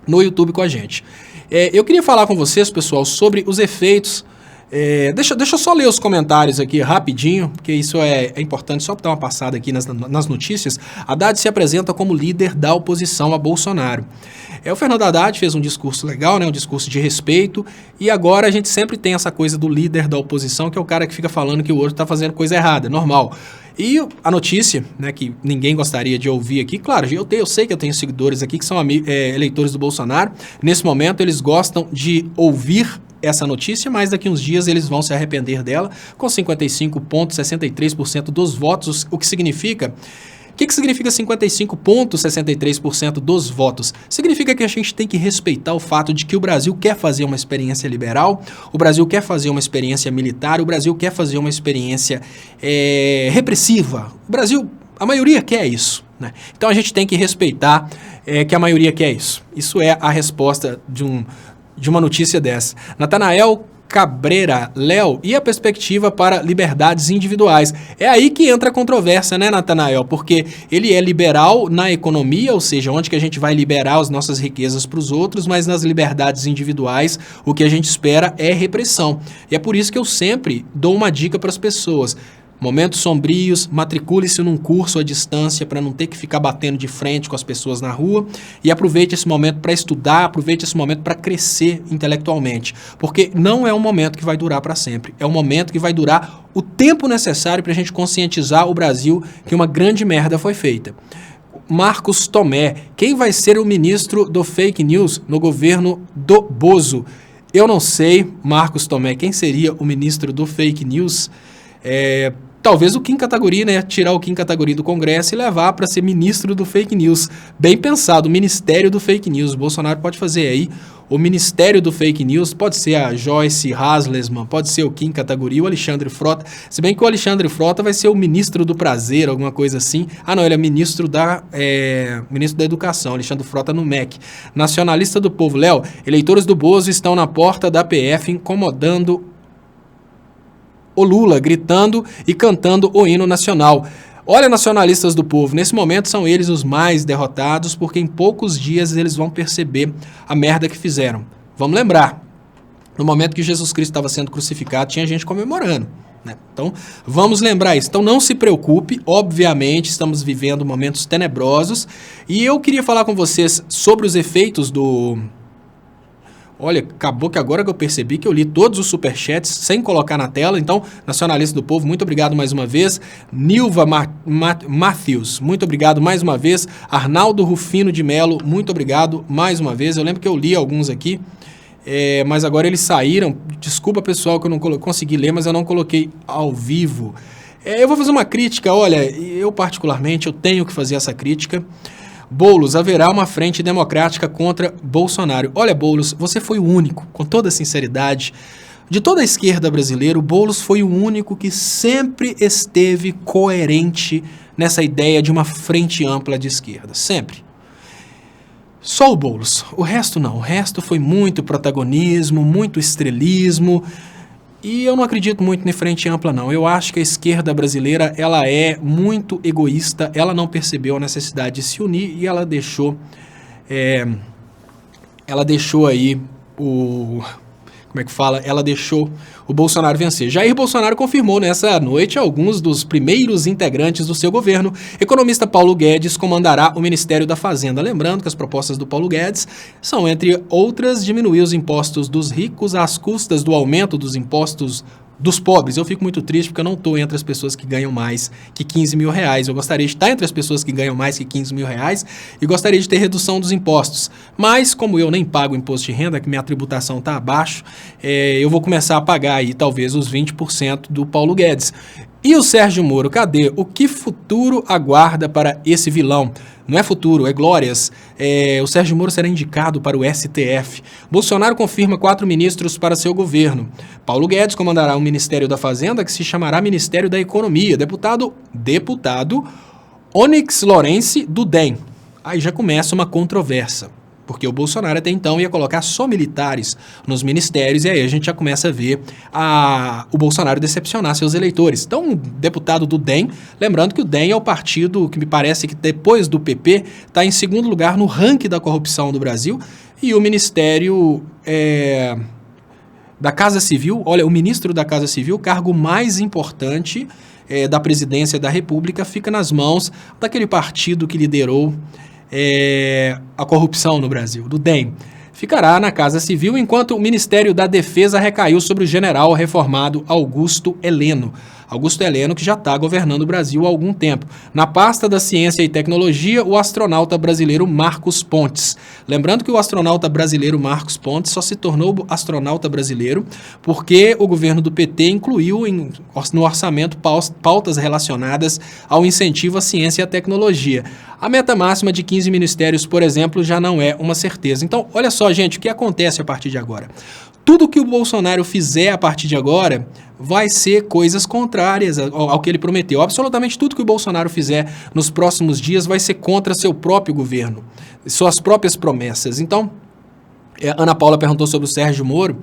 no YouTube com a gente. Eu queria falar com vocês, pessoal, sobre os efeitos. Deixa eu só ler os comentários aqui rapidinho, porque isso é importante, só para dar uma passada aqui nas notícias. Haddad se apresenta como líder da oposição a Bolsonaro. O Fernando Haddad fez um discurso legal, né, um discurso de respeito, e agora a gente sempre tem essa coisa do líder da oposição, que é o cara que fica falando que o outro está fazendo coisa errada, normal. E a notícia, né, que ninguém gostaria de ouvir aqui, claro, eu sei que eu tenho seguidores aqui que são eleitores do Bolsonaro. Nesse momento eles gostam de ouvir essa notícia, mas daqui uns dias eles vão se arrepender dela, com 55,63% dos votos, o que significa... O que significa 55,63% dos votos? Significa que a gente tem que respeitar o fato de que o Brasil quer fazer uma experiência liberal, o Brasil quer fazer uma experiência militar, o Brasil quer fazer uma experiência repressiva. O Brasil, a maioria quer isso, né? Então a gente tem que respeitar que a maioria quer isso. Isso é a resposta de uma notícia dessa. Natanael Cabreira, Léo, e a perspectiva para liberdades individuais? É aí que entra a controvérsia, né, Natanael? Porque ele é liberal na economia, ou seja, onde que a gente vai liberar as nossas riquezas para os outros, mas nas liberdades individuais o que a gente espera é repressão. E é por isso que eu sempre dou uma dica para as pessoas. Momentos sombrios, matricule-se num curso à distância para não ter que ficar batendo de frente com as pessoas na rua e aproveite esse momento para estudar, aproveite esse momento para crescer intelectualmente, porque não é um momento que vai durar para sempre, é um momento que vai durar o tempo necessário para a gente conscientizar o Brasil que uma grande merda foi feita. Marcos Tomé, quem vai ser o ministro do fake news no governo do Bozo? Eu não sei, Marcos Tomé, quem seria o ministro do fake news? Talvez o Kim Kataguiri, né? Tirar o Kim Kataguiri do Congresso e levar para ser ministro do fake news. Bem pensado, o Ministério do Fake News. O Bolsonaro pode fazer aí o Ministério do Fake News, pode ser a Joyce Hasselman, pode ser o Kim Kataguiri, o Alexandre Frota. Se bem que o Alexandre Frota vai ser o ministro do prazer, alguma coisa assim. Ah, não, ele é ministro da Educação, Alexandre Frota no MEC. Nacionalista do Povo. Léo, eleitores do Bozo estão na porta da PF incomodando o Lula, gritando e cantando o hino nacional. Olha, nacionalistas do povo, nesse momento são eles os mais derrotados, porque em poucos dias eles vão perceber a merda que fizeram. Vamos lembrar, no momento que Jesus Cristo estava sendo crucificado, tinha gente comemorando, né? Então, vamos lembrar isso. Então, não se preocupe, obviamente, estamos vivendo momentos tenebrosos, e eu queria falar com vocês sobre os efeitos do... Olha, acabou que agora que eu percebi que eu li todos os superchats sem colocar na tela. Então, Nacionalista do Povo, muito obrigado mais uma vez. Nilva Matthews, muito obrigado mais uma vez. Arnaldo Rufino de Melo, muito obrigado mais uma vez. Eu lembro que eu li alguns aqui, mas agora eles saíram. Desculpa, pessoal, que eu não consegui ler, mas eu não coloquei ao vivo. Eu vou fazer uma crítica. Olha, eu particularmente, eu tenho que fazer essa crítica. Boulos, haverá uma frente democrática contra Bolsonaro. Olha, Boulos, você foi o único, com toda sinceridade, De toda a esquerda brasileira, o Boulos foi o único que sempre esteve coerente nessa ideia de uma frente ampla de esquerda, sempre. Só o Boulos, o resto não, o resto foi muito protagonismo, muito estrelismo, e eu não acredito muito em frente ampla não. Eu acho que a esquerda brasileira, ela é muito egoísta, ela não percebeu a necessidade de se unir e ela deixou aí ela deixou o Bolsonaro vencer. Jair Bolsonaro confirmou nessa noite alguns dos primeiros integrantes do seu governo. Economista Paulo Guedes comandará o Ministério da Fazenda. Lembrando que as propostas do Paulo Guedes são, entre outras, diminuir os impostos dos ricos às custas do aumento dos impostos dos pobres. Eu fico muito triste porque eu não estou entre as pessoas que ganham mais que 15 mil reais. Eu gostaria de estar entre as pessoas que ganham mais que 15 mil reais e gostaria de ter redução dos impostos. Mas, como eu nem pago imposto de renda, que minha tributação está abaixo, eu vou começar a pagar aí talvez os 20% do Paulo Guedes. E o Sérgio Moro, cadê? O que futuro aguarda para esse vilão? Não é futuro, é glórias. O Sérgio Moro será indicado para o STF. Bolsonaro confirma 4 ministros para seu governo. Paulo Guedes comandará o Ministério da Fazenda, que se chamará Ministério da Economia. Deputado Onyx Lorence, do DEM. Aí já começa uma controvérsia, porque o Bolsonaro até então ia colocar só militares nos ministérios, e aí a gente já começa a ver o Bolsonaro decepcionar seus eleitores. Então, deputado do DEM, lembrando que o DEM é o partido que me parece que depois do PP está em segundo lugar no ranking da corrupção do Brasil, e o Ministério da Casa Civil, olha, o ministro da Casa Civil, o cargo mais importante da presidência da República, fica nas mãos daquele partido que liderou a corrupção no Brasil, do DEM. Ficará na Casa Civil, enquanto o Ministério da Defesa recaiu sobre o general reformado Augusto Heleno. Augusto Heleno, que já está governando o Brasil há algum tempo. Na pasta da Ciência e Tecnologia, o astronauta brasileiro Marcos Pontes. Lembrando que o astronauta brasileiro Marcos Pontes só se tornou astronauta brasileiro porque o governo do PT incluiu no orçamento pautas relacionadas ao incentivo à ciência e à tecnologia. A meta máxima de 15 ministérios, por exemplo, já não é uma certeza. Então, olha só, gente, o que acontece a partir de agora? Tudo que o Bolsonaro fizer a partir de agora vai ser coisas contrárias ao que ele prometeu. Absolutamente tudo que o Bolsonaro fizer nos próximos dias vai ser contra seu próprio governo, suas próprias promessas. Então, Ana Paula perguntou sobre o Sérgio Moro.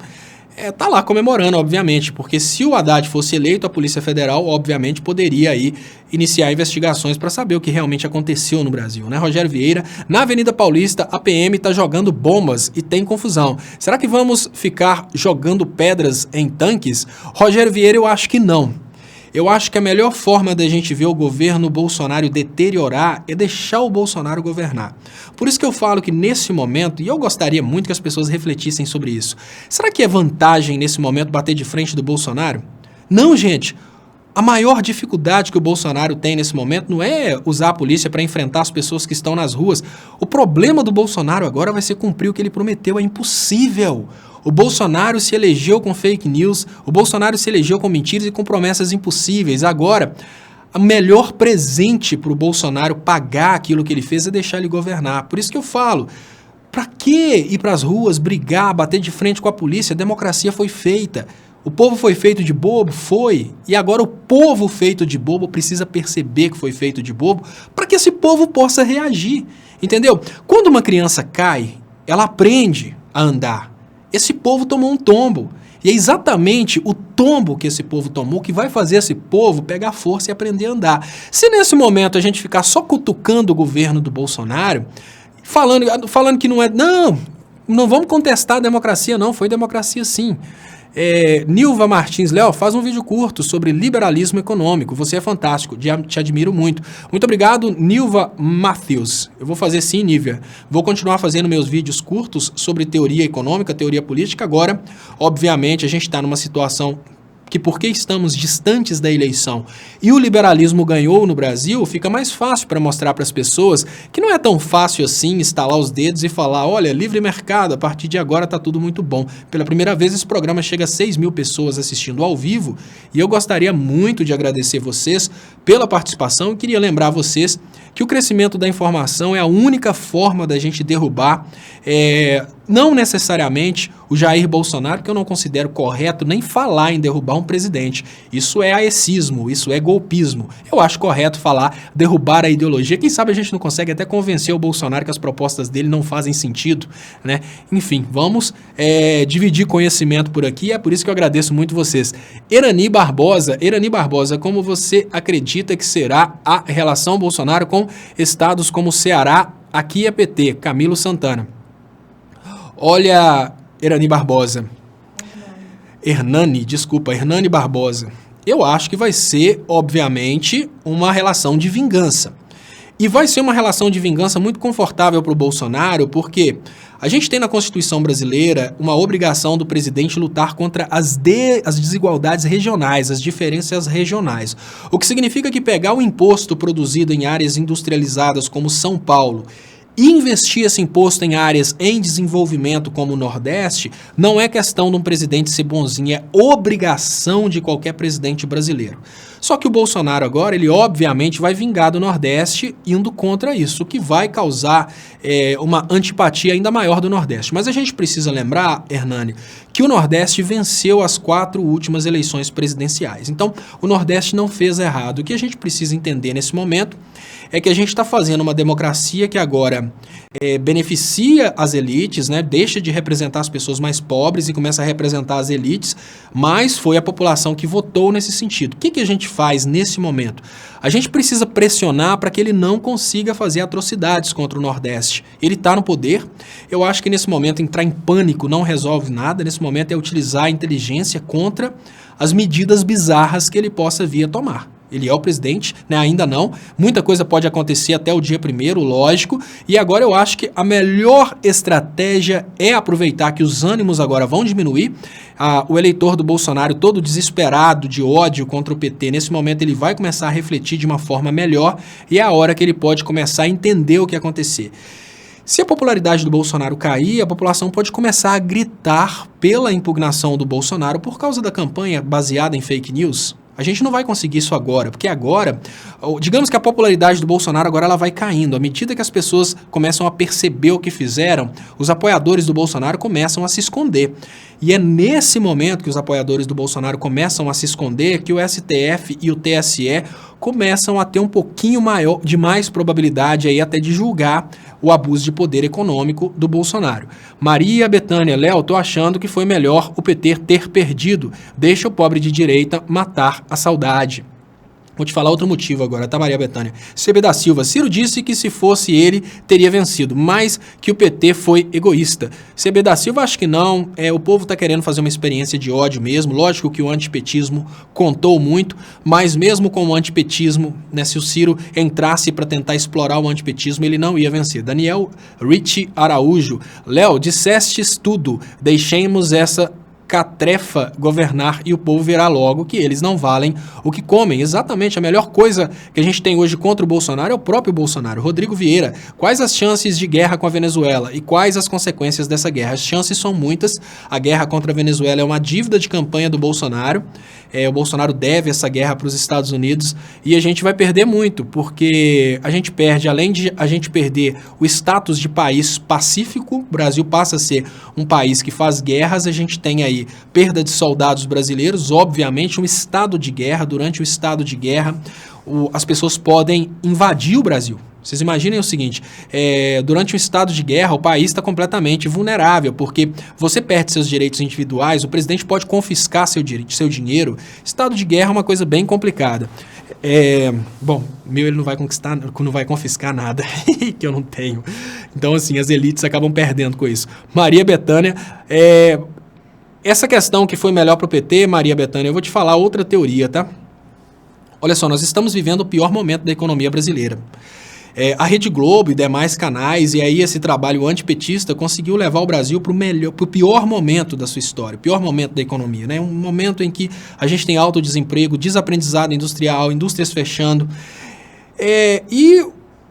Tá lá comemorando, obviamente, porque se o Haddad fosse eleito, a Polícia Federal, obviamente, poderia aí iniciar investigações para saber o que realmente aconteceu no Brasil, né? Rogério Vieira, na Avenida Paulista, a PM está jogando bombas e tem confusão. Será que vamos ficar jogando pedras em tanques? Rogério Vieira, eu acho que não. Eu acho que a melhor forma da gente ver o governo Bolsonaro deteriorar é deixar o Bolsonaro governar. Por isso que eu falo que nesse momento, e eu gostaria muito que as pessoas refletissem sobre isso, será que é vantagem nesse momento bater de frente do Bolsonaro? Não, gente. A maior dificuldade que o Bolsonaro tem nesse momento não é usar a polícia para enfrentar as pessoas que estão nas ruas. O problema do Bolsonaro agora vai ser cumprir o que ele prometeu. É impossível. O Bolsonaro se elegeu com fake news, o Bolsonaro se elegeu com mentiras e com promessas impossíveis. Agora, o melhor presente para o Bolsonaro pagar aquilo que ele fez é deixar ele governar. Por isso que eu falo, para que ir para as ruas, brigar, bater de frente com a polícia? A democracia foi feita. O povo foi feito de bobo? Foi. E agora o povo feito de bobo precisa perceber que foi feito de bobo para que esse povo possa reagir. Entendeu? Quando uma criança cai, ela aprende a andar. Esse povo tomou um tombo. E é exatamente o tombo que esse povo tomou que vai fazer esse povo pegar força e aprender a andar. Se nesse momento a gente ficar só cutucando o governo do Bolsonaro, falando que não é... Não vamos contestar a democracia, não. Foi democracia, sim. Nilva Martins, Léo, faz um vídeo curto sobre liberalismo econômico. Você é fantástico, te admiro muito. Muito obrigado, Nilva Matthews. Eu vou fazer sim, Nívia. Vou continuar fazendo meus vídeos curtos sobre teoria econômica, teoria política. Agora, obviamente, a gente está numa situação que, porque estamos distantes da eleição e o liberalismo ganhou no Brasil, fica mais fácil para mostrar para as pessoas que não é tão fácil assim estalar os dedos e falar, olha, livre mercado, a partir de agora está tudo muito bom. Pela primeira vez esse programa chega a 6 mil pessoas assistindo ao vivo e eu gostaria muito de agradecer vocês pela participação e queria lembrar vocês que o crescimento da informação é a única forma da gente derrubar, não necessariamente o Jair Bolsonaro, que eu não considero correto nem falar em derrubar um presidente. Isso é aecismo, isso é golpismo. Eu acho correto falar derrubar a ideologia. Quem sabe a gente não consegue até convencer o Bolsonaro que as propostas dele não fazem sentido, né? Enfim, vamos dividir conhecimento por aqui, é por isso que eu agradeço muito vocês. Erani Barbosa, como você acredita que será a relação Bolsonaro com estados como Ceará? Aqui é PT, Camilo Santana. Olha, Hernani Barbosa. Eu acho que vai ser, obviamente, uma relação de vingança. E vai ser uma relação de vingança muito confortável para o Bolsonaro, porque a gente tem na Constituição brasileira uma obrigação do presidente lutar contra as desigualdades regionais, as diferenças regionais. O que significa que pegar o imposto produzido em áreas industrializadas como São Paulo e investir esse imposto em áreas em desenvolvimento como o Nordeste, não é questão de um presidente ser bonzinho, é obrigação de qualquer presidente brasileiro. Só que o Bolsonaro agora, ele obviamente vai vingar do Nordeste indo contra isso, o que vai causar uma antipatia ainda maior do Nordeste. Mas a gente precisa lembrar, Hernani, que o Nordeste venceu as 4 últimas eleições presidenciais. Então, o Nordeste não fez errado. O que a gente precisa entender nesse momento é que a gente está fazendo uma democracia que agora beneficia as elites, né? Deixa de representar as pessoas mais pobres e começa a representar as elites, mas foi a população que votou nesse sentido. O que a gente faz nesse momento? A gente precisa pressionar para que ele não consiga fazer atrocidades contra o Nordeste. Ele está no poder. Eu acho que nesse momento entrar em pânico não resolve nada. Nesse momento é utilizar a inteligência contra as medidas bizarras que ele possa vir a tomar. Ele é o presidente, né? Ainda não. Muita coisa pode acontecer até o dia 1º, lógico. E agora eu acho que a melhor estratégia é aproveitar que os ânimos agora vão diminuir. O eleitor do Bolsonaro, todo desesperado de ódio contra o PT, nesse momento ele vai começar a refletir de uma forma melhor e é a hora que ele pode começar a entender o que acontecer. Se a popularidade do Bolsonaro cair, a população pode começar a gritar pela impugnação do Bolsonaro por causa da campanha baseada em fake news. A gente não vai conseguir isso agora, porque agora, digamos que a popularidade do Bolsonaro agora ela vai caindo. À medida que as pessoas começam a perceber o que fizeram, os apoiadores do Bolsonaro começam a se esconder. E é nesse momento que os apoiadores do Bolsonaro começam a se esconder que o STF e o TSE começam a ter um pouquinho maior, de mais probabilidade aí até de julgar o abuso de poder econômico do Bolsonaro. Maria Bethânia, Léo, tô achando que foi melhor o PT ter perdido. Deixa o pobre de direita matar a saudade. Vou te falar outro motivo agora, tá, Maria Bethânia? CB da Silva, Ciro disse que se fosse ele, teria vencido, mas que o PT foi egoísta. CB da Silva, acho que não. O povo tá querendo fazer uma experiência de ódio mesmo. Lógico que o antipetismo contou muito, mas mesmo com o antipetismo, né, se o Ciro entrasse para tentar explorar o antipetismo, ele não ia vencer. Daniel Rich Araújo, Léo, dissestes tudo, deixemos essa catrefa governar e o povo verá logo que eles não valem o que comem. Exatamente, a melhor coisa que a gente tem hoje contra o Bolsonaro é o próprio Bolsonaro. Rodrigo Vieira, quais as chances de guerra com a Venezuela e quais as consequências dessa guerra? As chances são muitas. A guerra contra a Venezuela é uma dívida de campanha do Bolsonaro. O Bolsonaro deve essa guerra para os Estados Unidos e a gente vai perder muito, porque a gente perde, além de a gente perder o status de país pacífico, o Brasil passa a ser um país que faz guerras, a gente tem aí perda de soldados brasileiros, obviamente um estado de guerra. Durante o estado de guerra, as pessoas podem invadir o Brasil. Vocês imaginem o seguinte, durante um estado de guerra, o país está completamente vulnerável, porque você perde seus direitos individuais, o presidente pode confiscar seu dinheiro. Estado de guerra é uma coisa bem complicada. Bom, ele não vai confiscar nada, que eu não tenho. Então, assim, as elites acabam perdendo com isso. Maria Bethânia, essa questão que foi melhor para o PT, Maria Bethânia, eu vou te falar outra teoria, tá? Olha só, nós estamos vivendo o pior momento da economia brasileira. A Rede Globo e demais canais, e aí esse trabalho antipetista conseguiu levar o Brasil para o pior momento da sua história, o pior momento da economia, né? Um momento em que a gente tem alto desemprego, desaprendizado industrial, indústrias fechando. E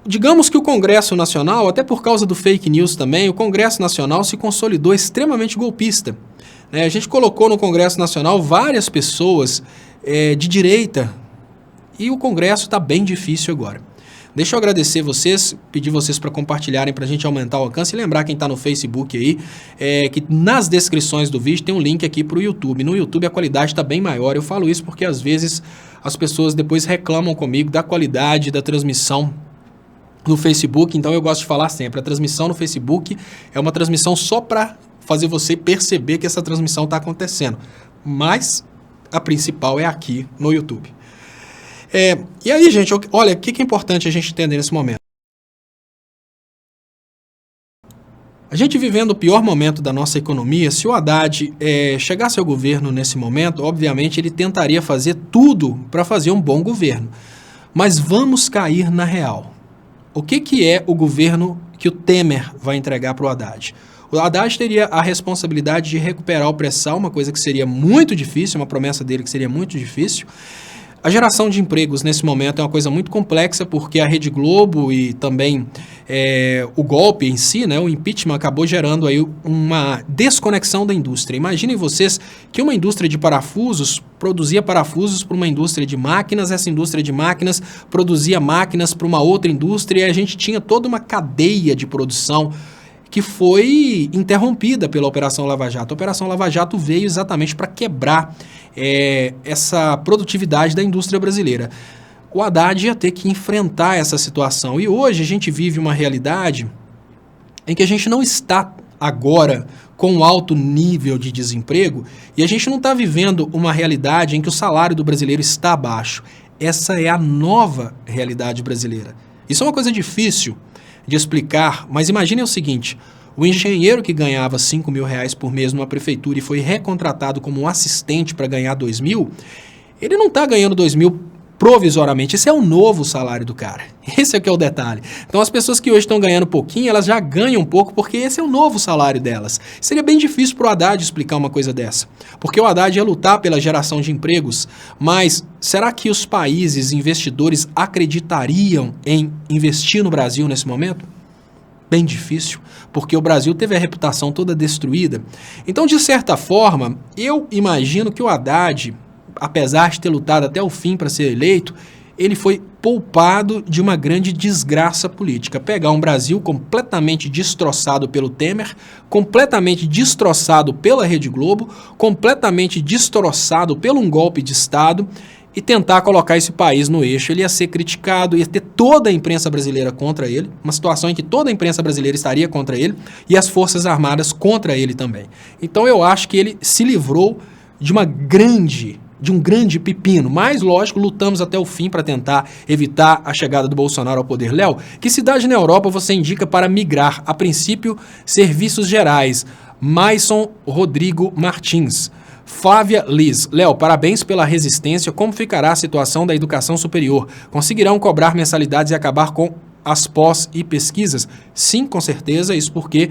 digamos que o Congresso Nacional, até por causa do fake news também, o Congresso Nacional se consolidou extremamente golpista. A gente colocou no Congresso Nacional várias pessoas de direita e o Congresso está bem difícil agora. Deixa eu agradecer vocês, pedir vocês para compartilharem para a gente aumentar o alcance e lembrar quem está no Facebook aí, que nas descrições do vídeo tem um link aqui para o YouTube. No YouTube a qualidade está bem maior. Eu falo isso porque às vezes as pessoas depois reclamam comigo da qualidade da transmissão no Facebook, então eu gosto de falar sempre, a transmissão no Facebook é uma transmissão só para fazer você perceber que essa transmissão está acontecendo, mas a principal é aqui no YouTube. E aí, gente, olha, o que é importante a gente entender nesse momento? A gente vivendo o pior momento da nossa economia, se o Haddad chegasse ao governo nesse momento, obviamente ele tentaria fazer tudo para fazer um bom governo, mas vamos cair na real. O que é o governo que o Temer vai entregar para o Haddad? O Haddad teria a responsabilidade de recuperar o pré-sal, uma coisa que seria muito difícil, uma promessa dele que seria muito difícil. A geração de empregos nesse momento é uma coisa muito complexa, porque a Rede Globo e também o golpe em si, né, o impeachment, acabou gerando aí uma desconexão da indústria. Imaginem vocês que uma indústria de parafusos produzia parafusos para uma indústria de máquinas, essa indústria de máquinas produzia máquinas para uma outra indústria, e a gente tinha toda uma cadeia de produção que foi interrompida pela Operação Lava Jato. A Operação Lava Jato veio exatamente para quebrar essa produtividade da indústria brasileira. O Haddad ia ter que enfrentar essa situação. E hoje a gente vive uma realidade em que a gente não está agora com um alto nível de desemprego e a gente não está vivendo uma realidade em que o salário do brasileiro está baixo. Essa é a nova realidade brasileira. Isso é uma coisa difícil de explicar, mas imagine o seguinte: o engenheiro que ganhava R$5.000 por mês numa prefeitura e foi recontratado como um assistente para ganhar R$2.000, ele não está ganhando R$2.000 provisoriamente. Esse é o novo salário do cara. Esse é que é o detalhe. Então as pessoas que hoje estão ganhando pouquinho, elas já ganham um pouco porque esse é o novo salário delas. Seria bem difícil para o Haddad explicar uma coisa dessa, porque o Haddad ia lutar pela geração de empregos, mas será que os países investidores acreditariam em investir no Brasil nesse momento? Bem difícil, porque o Brasil teve a reputação toda destruída. Então, de certa forma, eu imagino que o Haddad, apesar de ter lutado até o fim para ser eleito, ele foi poupado de uma grande desgraça política. Pegar um Brasil completamente destroçado pelo Temer, completamente destroçado pela Rede Globo, completamente destroçado pelo um golpe de Estado e tentar colocar esse país no eixo. Ele ia ser criticado, ia ter toda a imprensa brasileira contra ele, uma situação em que toda a imprensa brasileira estaria contra ele e as Forças Armadas contra ele também. Então eu acho que ele se livrou de um grande pepino, mas lógico, lutamos até o fim para tentar evitar a chegada do Bolsonaro ao poder. Léo, que cidade na Europa você indica para migrar? A princípio, Serviços Gerais. Maison Rodrigo Martins. Flávia Liz. Léo, parabéns pela resistência. Como ficará a situação da educação superior? Conseguirão cobrar mensalidades e acabar com as pós e pesquisas? Sim, com certeza, isso porque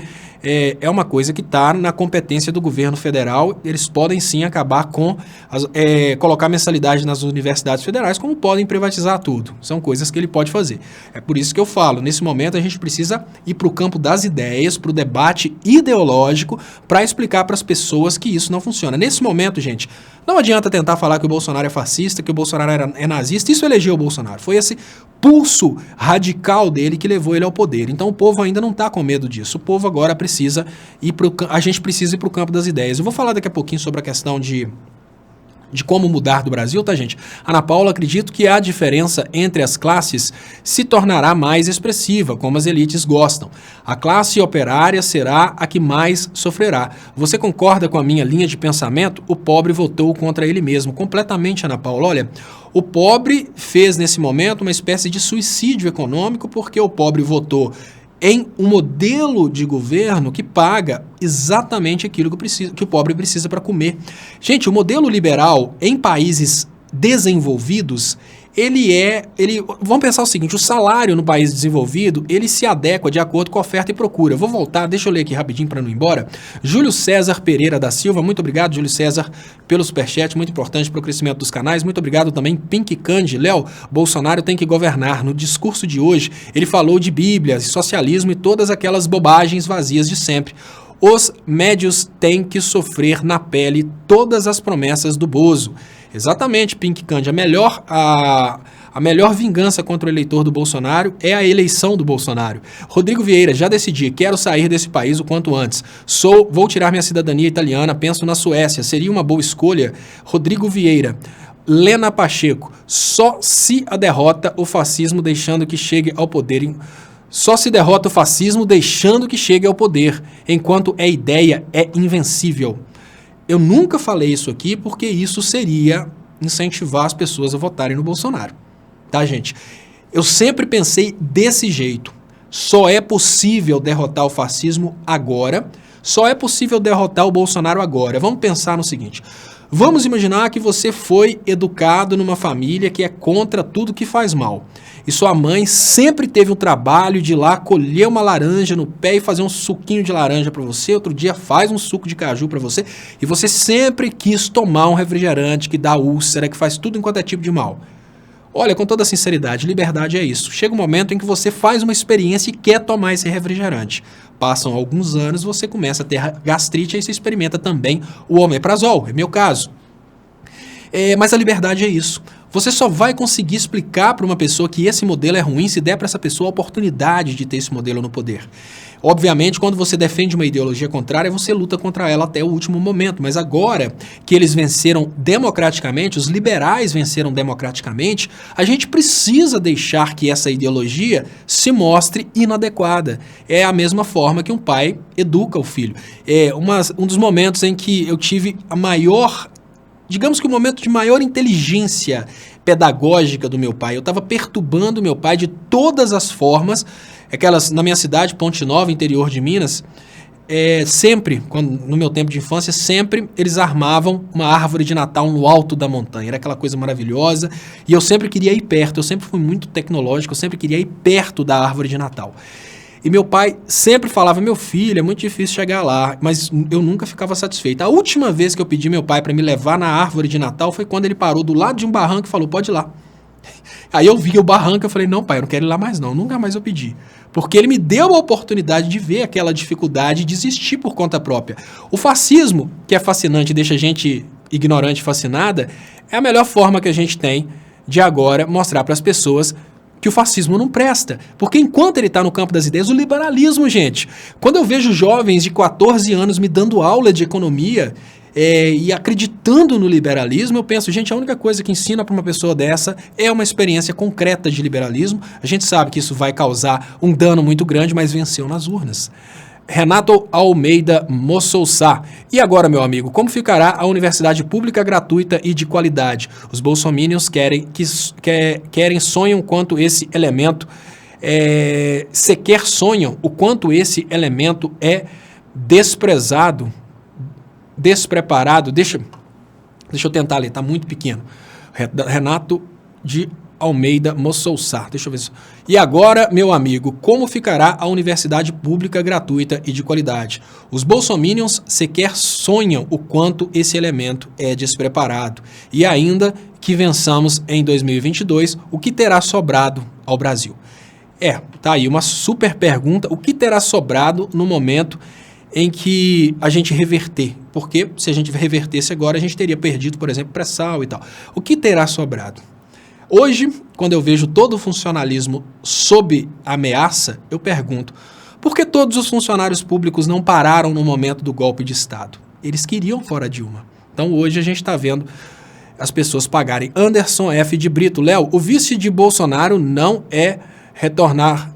é uma coisa que está na competência do governo federal. Eles podem sim acabar com, colocar mensalidade nas universidades federais, como podem privatizar tudo. São coisas que ele pode fazer. É por isso que eu falo, nesse momento a gente precisa ir para o campo das ideias, para o debate ideológico, para explicar para as pessoas que isso não funciona. Nesse momento, gente, não adianta tentar falar que o Bolsonaro é fascista, que o Bolsonaro é nazista. Isso elegeu o Bolsonaro. Foi esse pulso radical dele que levou ele ao poder. Então o povo ainda não está com medo disso. O povo agora precisa a gente precisa ir para o campo das ideias. Eu vou falar daqui a pouquinho sobre a questão de como mudar do Brasil, tá, gente? Ana Paula, acredito que a diferença entre as classes se tornará mais expressiva, como as elites gostam. A classe operária será a que mais sofrerá. Você concorda com a minha linha de pensamento? O pobre votou contra ele mesmo. Completamente, Ana Paula. Olha, o pobre fez nesse momento uma espécie de suicídio econômico, porque o pobre votou em um modelo de governo que paga exatamente aquilo que o pobre precisa para comer. Gente, o modelo liberal em países desenvolvidos, vamos pensar o seguinte, o salário no país desenvolvido, ele se adequa de acordo com a oferta e procura. Eu vou voltar, deixa eu ler aqui rapidinho para não ir embora. Júlio César Pereira da Silva, muito obrigado, Júlio César, pelo superchat, muito importante para o crescimento dos canais. Muito obrigado também, Pink Candy. Léo, Bolsonaro tem que governar. No discurso de hoje, ele falou de Bíblia, socialismo e todas aquelas bobagens vazias de sempre. Os médios têm que sofrer na pele todas as promessas do Bozo. Exatamente, Pink Candy. A melhor vingança contra o eleitor do Bolsonaro é a eleição do Bolsonaro. Rodrigo Vieira, já decidi, quero sair desse país o quanto antes. Vou tirar minha cidadania italiana, penso na Suécia, seria uma boa escolha. Rodrigo Vieira. Lena Pacheco, só se derrota o fascismo deixando que chegue ao poder. Só se derrota o fascismo deixando que chegue ao poder, enquanto a ideia é invencível. Eu nunca falei isso aqui porque isso seria incentivar as pessoas a votarem no Bolsonaro. Tá, gente? Eu sempre pensei desse jeito. Só é possível derrotar o fascismo agora, só é possível derrotar o Bolsonaro agora. Vamos pensar no seguinte. Vamos imaginar que você foi educado numa família que é contra tudo que faz mal. E sua mãe sempre teve o trabalho de ir lá colher uma laranja no pé e fazer um suquinho de laranja para você. Outro dia faz um suco de caju para você. E você sempre quis tomar um refrigerante que dá úlcera, que faz tudo enquanto é tipo de mal. Olha, com toda sinceridade, liberdade é isso. Chega um momento em que você faz uma experiência e quer tomar esse refrigerante. Passam alguns anos, você começa a ter gastrite e você experimenta também o omeprazol, é meu caso. Mas a liberdade é isso. Você só vai conseguir explicar para uma pessoa que esse modelo é ruim se der para essa pessoa a oportunidade de ter esse modelo no poder. Obviamente, quando você defende uma ideologia contrária, você luta contra ela até o último momento. Mas agora que eles venceram democraticamente, os liberais venceram democraticamente, a gente precisa deixar que essa ideologia se mostre inadequada. É a mesma forma que um pai educa o filho. Um dos momentos em que eu tive a maior, digamos que o momento de maior inteligência pedagógica do meu pai. Eu estava perturbando meu pai de todas as formas. Na minha cidade, Ponte Nova, interior de Minas, sempre, no meu tempo de infância, sempre eles armavam uma árvore de Natal no alto da montanha. Era aquela coisa maravilhosa. E eu sempre queria ir perto. Eu sempre fui muito tecnológico. Eu sempre queria ir perto da árvore de Natal. E meu pai sempre falava, meu filho, é muito difícil chegar lá, mas eu nunca ficava satisfeito. A última vez que eu pedi meu pai para me levar na árvore de Natal foi quando ele parou do lado de um barranco e falou, pode ir lá. Aí eu vi o barranco e falei, não pai, eu não quero ir lá mais não, nunca mais eu pedi. Porque ele me deu a oportunidade de ver aquela dificuldade e desistir por conta própria. O fascismo, que é fascinante e deixa a gente ignorante e fascinada, é a melhor forma que a gente tem de agora mostrar para as pessoas que o fascismo não presta. Porque enquanto ele está no campo das ideias, o liberalismo, gente. Quando eu vejo jovens de 14 anos me dando aula de economia e acreditando no liberalismo, eu penso, gente, a única coisa que ensina para uma pessoa dessa é uma experiência concreta de liberalismo. A gente sabe que isso vai causar um dano muito grande, mas venceu nas urnas. Renato Almeida Mossoussá. E agora, meu amigo, como ficará a universidade pública gratuita e de qualidade? Os bolsominions sonham quanto esse elemento, sequer sonham o quanto esse elemento é desprezado, despreparado. Deixa eu tentar ler, tá muito pequeno. Renato de Almeida Mossoussá. Deixa eu ver isso. E agora, meu amigo, como ficará a universidade pública gratuita e de qualidade? Os bolsominions sequer sonham o quanto esse elemento é despreparado. E ainda que vençamos em 2022, o que terá sobrado ao Brasil? Tá aí uma super pergunta. O que terá sobrado no momento em que a gente reverter? Porque se a gente revertesse agora, a gente teria perdido, por exemplo, pré-sal e tal. O que terá sobrado? Hoje, quando eu vejo todo o funcionalismo sob ameaça, eu pergunto, por que todos os funcionários públicos não pararam no momento do golpe de Estado? Eles queriam fora Dilma. Então hoje a gente está vendo as pessoas pagarem. Anderson F. de Brito. Léo, o vice de Bolsonaro não é retornar...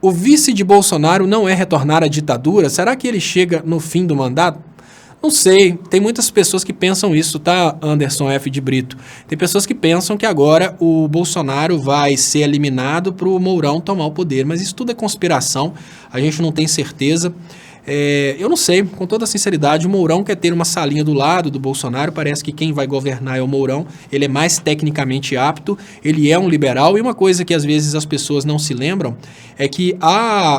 O vice de Bolsonaro não é retornar à ditadura? Será que ele chega no fim do mandato? Não sei, tem muitas pessoas que pensam isso, tá, Anderson F. de Brito? Tem pessoas que pensam que agora o Bolsonaro vai ser eliminado para o Mourão tomar o poder, mas isso tudo é conspiração, a gente não tem certeza. Eu não sei, com toda sinceridade, o Mourão quer ter uma salinha do lado do Bolsonaro, parece que quem vai governar é o Mourão, ele é mais tecnicamente apto, ele é um liberal, e uma coisa que às vezes as pessoas não se lembram é que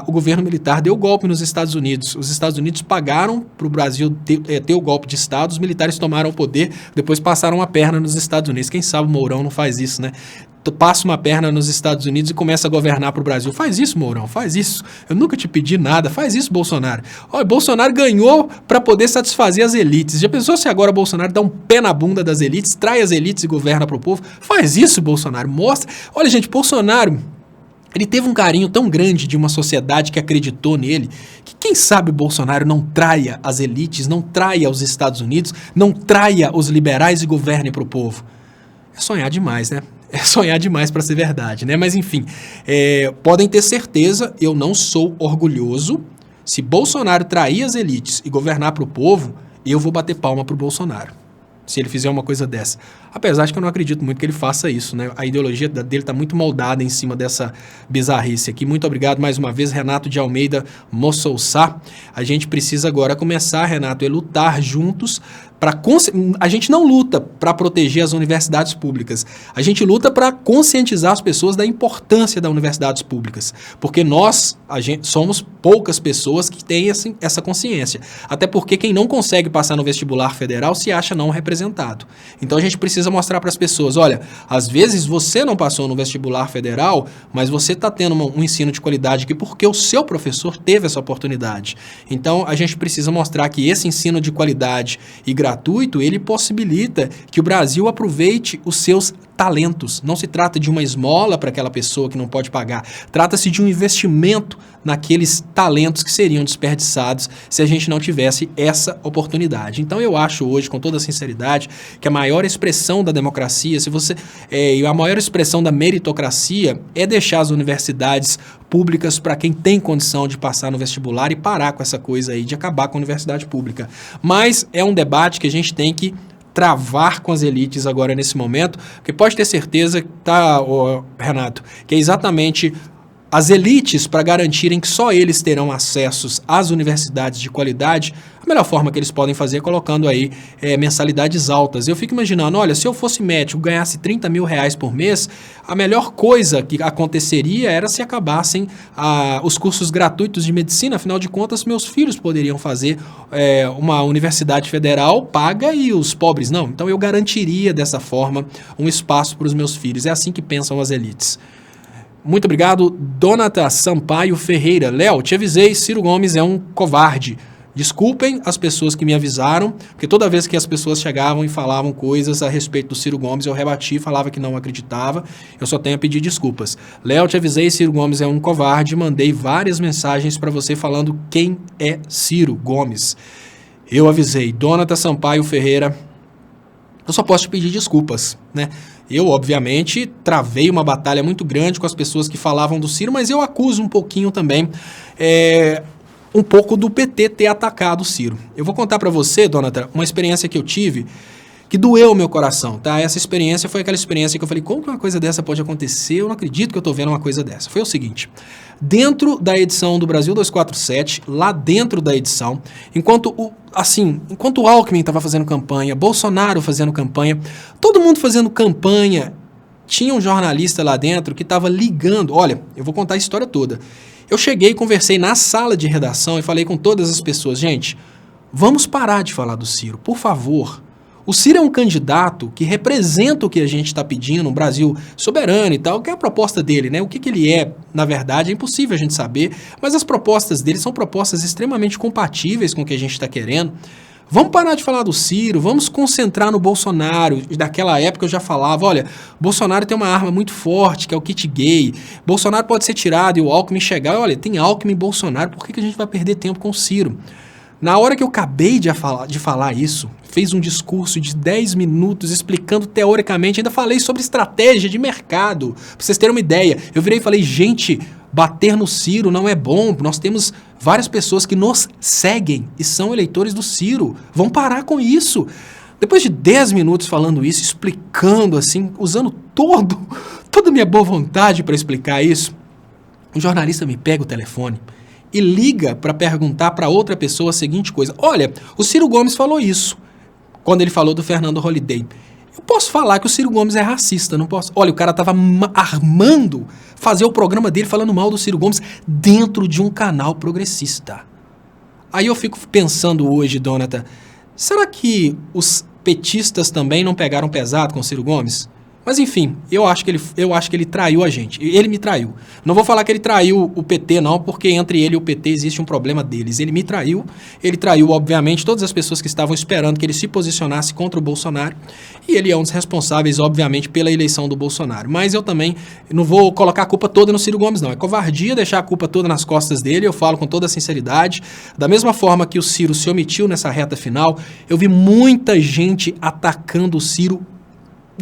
o governo militar deu golpe nos Estados Unidos. Os Estados Unidos pagaram para o Brasil ter o golpe de Estado, os militares tomaram o poder, depois passaram a perna nos Estados Unidos. Quem sabe o Mourão não faz isso, né? passa uma perna nos Estados Unidos e começa a governar para o Brasil. Faz isso, Mourão, faz isso. Eu nunca te pedi nada, faz isso, Bolsonaro. Olha, Bolsonaro ganhou para poder satisfazer as elites. Já pensou se agora o Bolsonaro dá um pé na bunda das elites, trai as elites e governa para o povo? Faz isso, Bolsonaro, mostra. Olha, gente, Bolsonaro, ele teve um carinho tão grande de uma sociedade que acreditou nele, que quem sabe o Bolsonaro não traia as elites, não traia os Estados Unidos, não traia os liberais e governe para o povo. É sonhar demais, né? É sonhar demais para ser verdade, né? Mas enfim, podem ter certeza, eu não sou orgulhoso. Se Bolsonaro trair as elites e governar para o povo, eu vou bater palma pro Bolsonaro, se ele fizer uma coisa dessa. Apesar de que eu não acredito muito que ele faça isso, né? A ideologia dele está muito moldada em cima dessa bizarrice aqui. Muito obrigado mais uma vez, Renato de Almeida Mossoussá. A gente precisa agora começar, Renato, a lutar juntos para... A gente não luta para proteger as universidades públicas. A gente luta para conscientizar as pessoas da importância das universidades públicas. Porque somos poucas pessoas que têm essa consciência. Até porque quem não consegue passar no vestibular federal se acha não representado. Então a gente precisa mostrar para as pessoas, olha, às vezes você não passou no vestibular federal, mas você está tendo um ensino de qualidade aqui porque o seu professor teve essa oportunidade. Então a gente precisa mostrar que esse ensino de qualidade e gratuito, ele possibilita que o Brasil aproveite os seus talentos. Não se trata de uma esmola para aquela pessoa que não pode pagar. Trata-se de um investimento naqueles talentos que seriam desperdiçados se a gente não tivesse essa oportunidade. Então eu acho hoje, com toda sinceridade, que a maior expressão da democracia, a maior expressão da meritocracia é deixar as universidades públicas para quem tem condição de passar no vestibular e parar com essa coisa aí de acabar com a universidade pública. Mas é um debate que a gente tem que travar com as elites agora nesse momento, porque pode ter certeza, Renato, que é exatamente as elites, para garantirem que só eles terão acessos às universidades de qualidade, a melhor forma que eles podem fazer é colocando aí mensalidades altas. Eu fico imaginando, olha, se eu fosse médico, ganhasse 30 mil reais por mês, a melhor coisa que aconteceria era se acabassem os cursos gratuitos de medicina. Afinal de contas, meus filhos poderiam fazer uma universidade federal paga e os pobres não. Então eu garantiria dessa forma um espaço para os meus filhos. É assim que pensam as elites. Muito obrigado, Donata Sampaio Ferreira. Léo, te avisei, Ciro Gomes é um covarde. Desculpem as pessoas que me avisaram, porque toda vez que as pessoas chegavam e falavam coisas a respeito do Ciro Gomes, eu rebati, falava que não acreditava. Eu só tenho a pedir desculpas. Léo, te avisei, Ciro Gomes é um covarde. Mandei várias mensagens para você falando quem é Ciro Gomes. Eu avisei. Donata Sampaio Ferreira, eu só posso te pedir desculpas, né? Eu, obviamente, travei uma batalha muito grande com as pessoas que falavam do Ciro, mas eu acuso um pouquinho também, um pouco do PT ter atacado o Ciro. Eu vou contar para você, Donata, uma experiência que eu tive que doeu o meu coração, tá? Essa experiência foi aquela experiência que eu falei, como que uma coisa dessa pode acontecer? Eu não acredito que eu tô vendo uma coisa dessa. Foi o seguinte, dentro da edição do Brasil 247, lá dentro da edição, enquanto o Alckmin estava fazendo campanha, Bolsonaro fazendo campanha, todo mundo fazendo campanha, tinha um jornalista lá dentro que estava ligando, olha, eu vou contar a história toda. Eu cheguei, conversei na sala de redação e falei com todas as pessoas, gente, vamos parar de falar do Ciro, por favor. O Ciro é um candidato que representa o que a gente está pedindo, um Brasil soberano e tal, que é a proposta dele, né? O que ele é, na verdade, é impossível a gente saber, mas as propostas dele são propostas extremamente compatíveis com o que a gente está querendo. Vamos parar de falar do Ciro, vamos concentrar no Bolsonaro. Daquela época eu já falava, olha, Bolsonaro tem uma arma muito forte, que é o kit gay. Bolsonaro pode ser tirado e o Alckmin chegar, olha, tem Alckmin e Bolsonaro, por que a gente vai perder tempo com o Ciro? Na hora que eu acabei de falar isso, fez um discurso de 10 minutos explicando teoricamente, ainda falei sobre estratégia de mercado, para vocês terem uma ideia. Eu virei e falei, gente, bater no Ciro não é bom, nós temos várias pessoas que nos seguem e são eleitores do Ciro, vão parar com isso. Depois de 10 minutos falando isso, explicando assim, usando toda a minha boa vontade para explicar isso, um jornalista me pega o telefone e liga para perguntar para outra pessoa a seguinte coisa. Olha, o Ciro Gomes falou isso, quando ele falou do Fernando Holliday. Eu posso falar que o Ciro Gomes é racista, não posso? Olha, o cara estava armando fazer o programa dele falando mal do Ciro Gomes dentro de um canal progressista. Aí eu fico pensando hoje, Donata, será que os petistas também não pegaram pesado com o Ciro Gomes? Mas enfim, eu acho que ele traiu a gente. Ele me traiu. Não vou falar que ele traiu o PT não, porque entre ele e o PT existe um problema deles. Ele me traiu, ele traiu, obviamente, todas as pessoas que estavam esperando que ele se posicionasse contra o Bolsonaro, e ele é um dos responsáveis, obviamente, pela eleição do Bolsonaro. Mas eu também não vou colocar a culpa toda no Ciro Gomes, não. É covardia deixar a culpa toda nas costas dele, eu falo com toda a sinceridade. Da mesma forma que o Ciro se omitiu nessa reta final, eu vi muita gente atacando o Ciro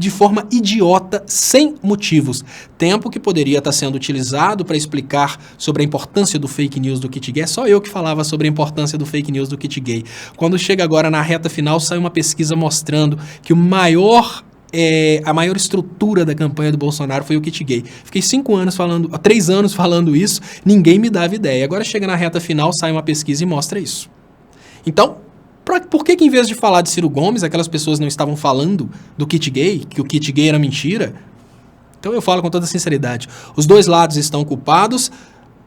de forma idiota, sem motivos. Tempo que poderia estar sendo utilizado para explicar sobre a importância do fake news do kit gay. É só eu que falava sobre a importância do fake news do kit gay. Quando chega agora na reta final, sai uma pesquisa mostrando que a maior estrutura da campanha do Bolsonaro foi o kit gay. Fiquei 3 anos falando isso, ninguém me dava ideia. Agora chega na reta final, sai uma pesquisa e mostra isso. Então, por que em vez de falar de Ciro Gomes, aquelas pessoas não estavam falando do kit gay, que o kit gay era mentira? Então eu falo com toda sinceridade. Os dois lados estão culpados.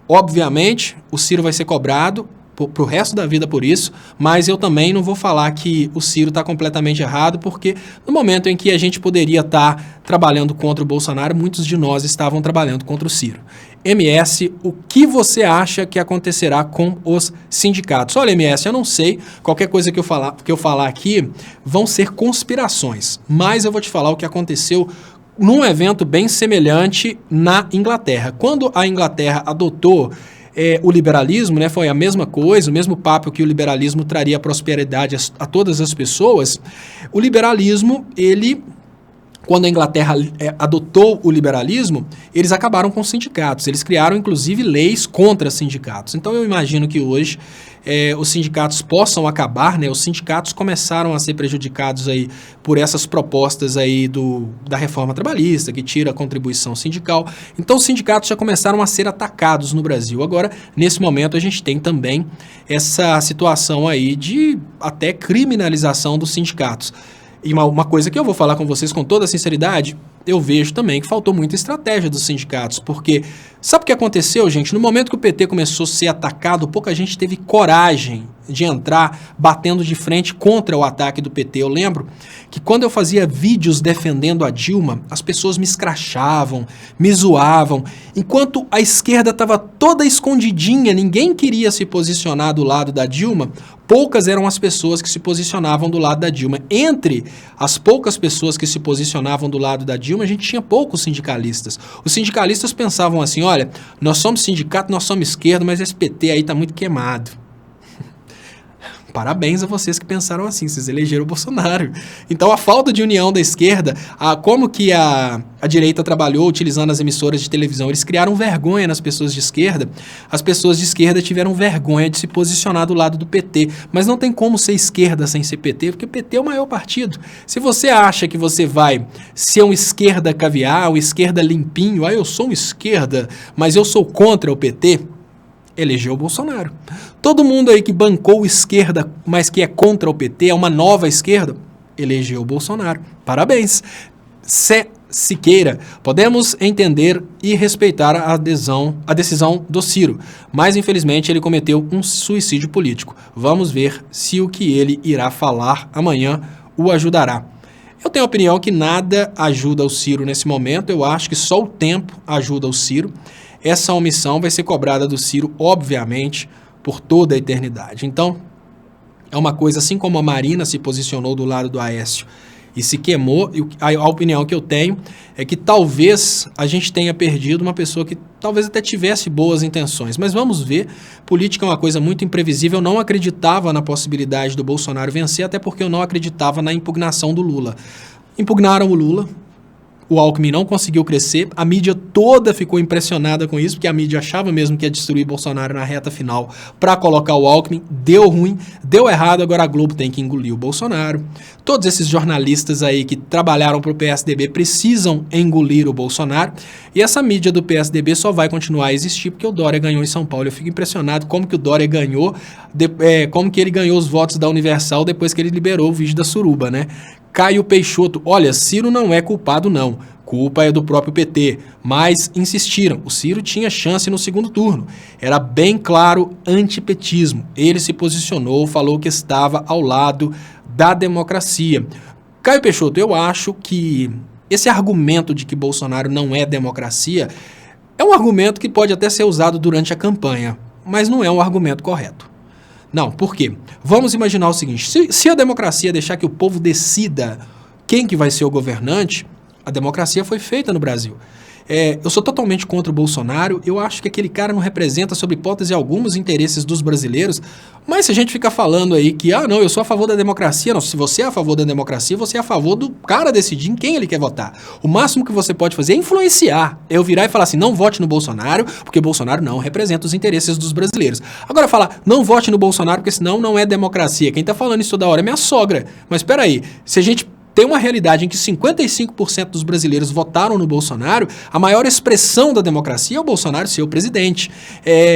Obviamente, o Ciro vai ser cobrado pro resto da vida por isso, mas eu também não vou falar que o Ciro está completamente errado, porque no momento em que a gente poderia estar trabalhando contra o Bolsonaro, muitos de nós estavam trabalhando contra o Ciro. MS, o que você acha que acontecerá com os sindicatos? Olha, MS, eu não sei, qualquer coisa que eu falar aqui vão ser conspirações, mas eu vou te falar o que aconteceu num evento bem semelhante na Inglaterra. Quando a Inglaterra adotou o liberalismo, né, foi a mesma coisa, o mesmo papo que o liberalismo traria prosperidade a todas as pessoas. O liberalismo, quando a Inglaterra adotou o liberalismo, eles acabaram com os sindicatos. Eles criaram, inclusive, leis contra sindicatos. Então, eu imagino que hoje os sindicatos possam acabar, né? Os sindicatos começaram a ser prejudicados aí por essas propostas aí da reforma trabalhista, que tira a contribuição sindical. Então, os sindicatos já começaram a ser atacados no Brasil. Agora, nesse momento, a gente tem também essa situação aí de até criminalização dos sindicatos. E uma coisa que eu vou falar com vocês com toda a sinceridade, eu vejo também que faltou muita estratégia dos sindicatos, porque sabe o que aconteceu, gente? No momento que o PT começou a ser atacado, pouca gente teve coragem de entrar batendo de frente contra o ataque do PT. Eu lembro que quando eu fazia vídeos defendendo a Dilma, as pessoas me escrachavam, me zoavam, enquanto a esquerda estava toda escondidinha, ninguém queria se posicionar do lado da Dilma, poucas eram as pessoas que se posicionavam do lado da Dilma. Entre as poucas pessoas que se posicionavam do lado da Dilma, a gente tinha poucos sindicalistas. Os sindicalistas pensavam assim, olha, nós somos sindicato, nós somos esquerda, mas esse PT aí está muito queimado. Parabéns a vocês que pensaram assim, vocês elegeram o Bolsonaro. Então a falta de união da esquerda, como que a direita trabalhou utilizando as emissoras de televisão, eles criaram vergonha nas pessoas de esquerda. As pessoas de esquerda tiveram vergonha de se posicionar do lado do PT, mas não tem como ser esquerda sem ser PT, porque o PT é o maior partido. Se você acha que você vai ser um esquerda caviar, um esquerda limpinho, eu sou um esquerda, mas eu sou contra o PT, elegeu o Bolsonaro. Todo mundo aí que bancou esquerda, mas que é contra o PT, é uma nova esquerda, elegeu o Bolsonaro. Parabéns. Siqueira, podemos entender e respeitar a decisão do Ciro, mas infelizmente ele cometeu um suicídio político. Vamos ver se o que ele irá falar amanhã o ajudará. Eu tenho a opinião que nada ajuda o Ciro nesse momento, eu acho que só o tempo ajuda o Ciro. Essa omissão vai ser cobrada do Ciro, obviamente, por toda a eternidade. Então, é uma coisa, assim como a Marina se posicionou do lado do Aécio e se queimou, a opinião que eu tenho é que talvez a gente tenha perdido uma pessoa que talvez até tivesse boas intenções. Mas vamos ver, política é uma coisa muito imprevisível, eu não acreditava na possibilidade do Bolsonaro vencer, até porque eu não acreditava na impugnação do Lula. Impugnaram o Lula, o Alckmin não conseguiu crescer, a mídia toda ficou impressionada com isso, porque a mídia achava mesmo que ia destruir Bolsonaro na reta final para colocar o Alckmin, deu ruim, deu errado, agora a Globo tem que engolir o Bolsonaro. Todos esses jornalistas aí que trabalharam para o PSDB precisam engolir o Bolsonaro, e essa mídia do PSDB só vai continuar a existir porque o Dória ganhou em São Paulo. Eu fico impressionado como que o Dória ganhou, como que ele ganhou os votos da Universal depois que ele liberou o vídeo da Suruba, né? Caio Peixoto, olha, Ciro não é culpado não, culpa é do próprio PT, mas insistiram, o Ciro tinha chance no segundo turno, era bem claro antipetismo, ele se posicionou, falou que estava ao lado da democracia. Caio Peixoto, eu acho que esse argumento de que Bolsonaro não é democracia é um argumento que pode até ser usado durante a campanha, mas não é um argumento correto. Não, por quê? Vamos imaginar o seguinte, se a democracia deixar que o povo decida quem que vai ser o governante, a democracia foi feita no Brasil. Eu sou totalmente contra o Bolsonaro, eu acho que aquele cara não representa, sob hipótese alguma, os interesses dos brasileiros, mas se a gente ficar falando aí que, não, eu sou a favor da democracia, não, se você é a favor da democracia, você é a favor do cara decidir em quem ele quer votar. O máximo que você pode fazer é influenciar, eu virar e falar assim, não vote no Bolsonaro, porque o Bolsonaro não representa os interesses dos brasileiros. Agora falar, não vote no Bolsonaro, porque senão não é democracia. Quem tá falando isso toda hora é minha sogra. Mas espera aí, se a gente tem uma realidade em que 55% dos brasileiros votaram no Bolsonaro, a maior expressão da democracia é o Bolsonaro ser o presidente.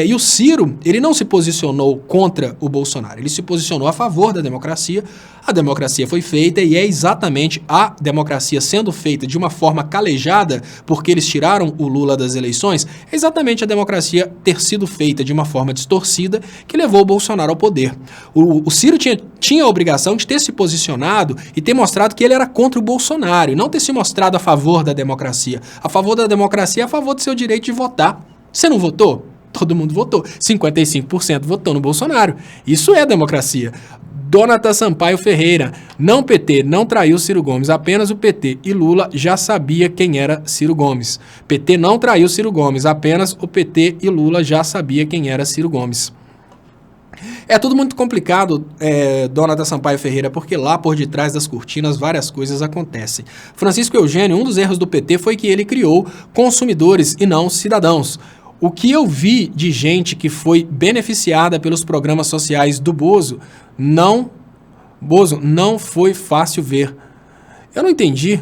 E o Ciro, ele não se posicionou contra o Bolsonaro, ele se posicionou a favor da democracia. A democracia foi feita e é exatamente a democracia sendo feita de uma forma calejada, porque eles tiraram o Lula das eleições, é exatamente a democracia ter sido feita de uma forma distorcida que levou o Bolsonaro ao poder. O Ciro tinha a obrigação de ter se posicionado e ter mostrado que ele era contra o Bolsonaro, e não ter se mostrado a favor da democracia. A favor da democracia é a favor do seu direito de votar. Você não votou? Todo mundo votou. 55% votou no Bolsonaro. Isso é democracia. Donata Sampaio Ferreira, não PT, não traiu Ciro Gomes, apenas o PT e Lula já sabia quem era Ciro Gomes. PT não traiu Ciro Gomes, apenas o PT e Lula já sabia quem era Ciro Gomes. É tudo muito complicado, Donata Sampaio Ferreira, porque lá por detrás das cortinas várias coisas acontecem. Francisco Eugênio, um dos erros do PT foi que ele criou consumidores e não cidadãos. O que eu vi de gente que foi beneficiada pelos programas sociais do Bozo, não foi fácil ver. Eu não entendi.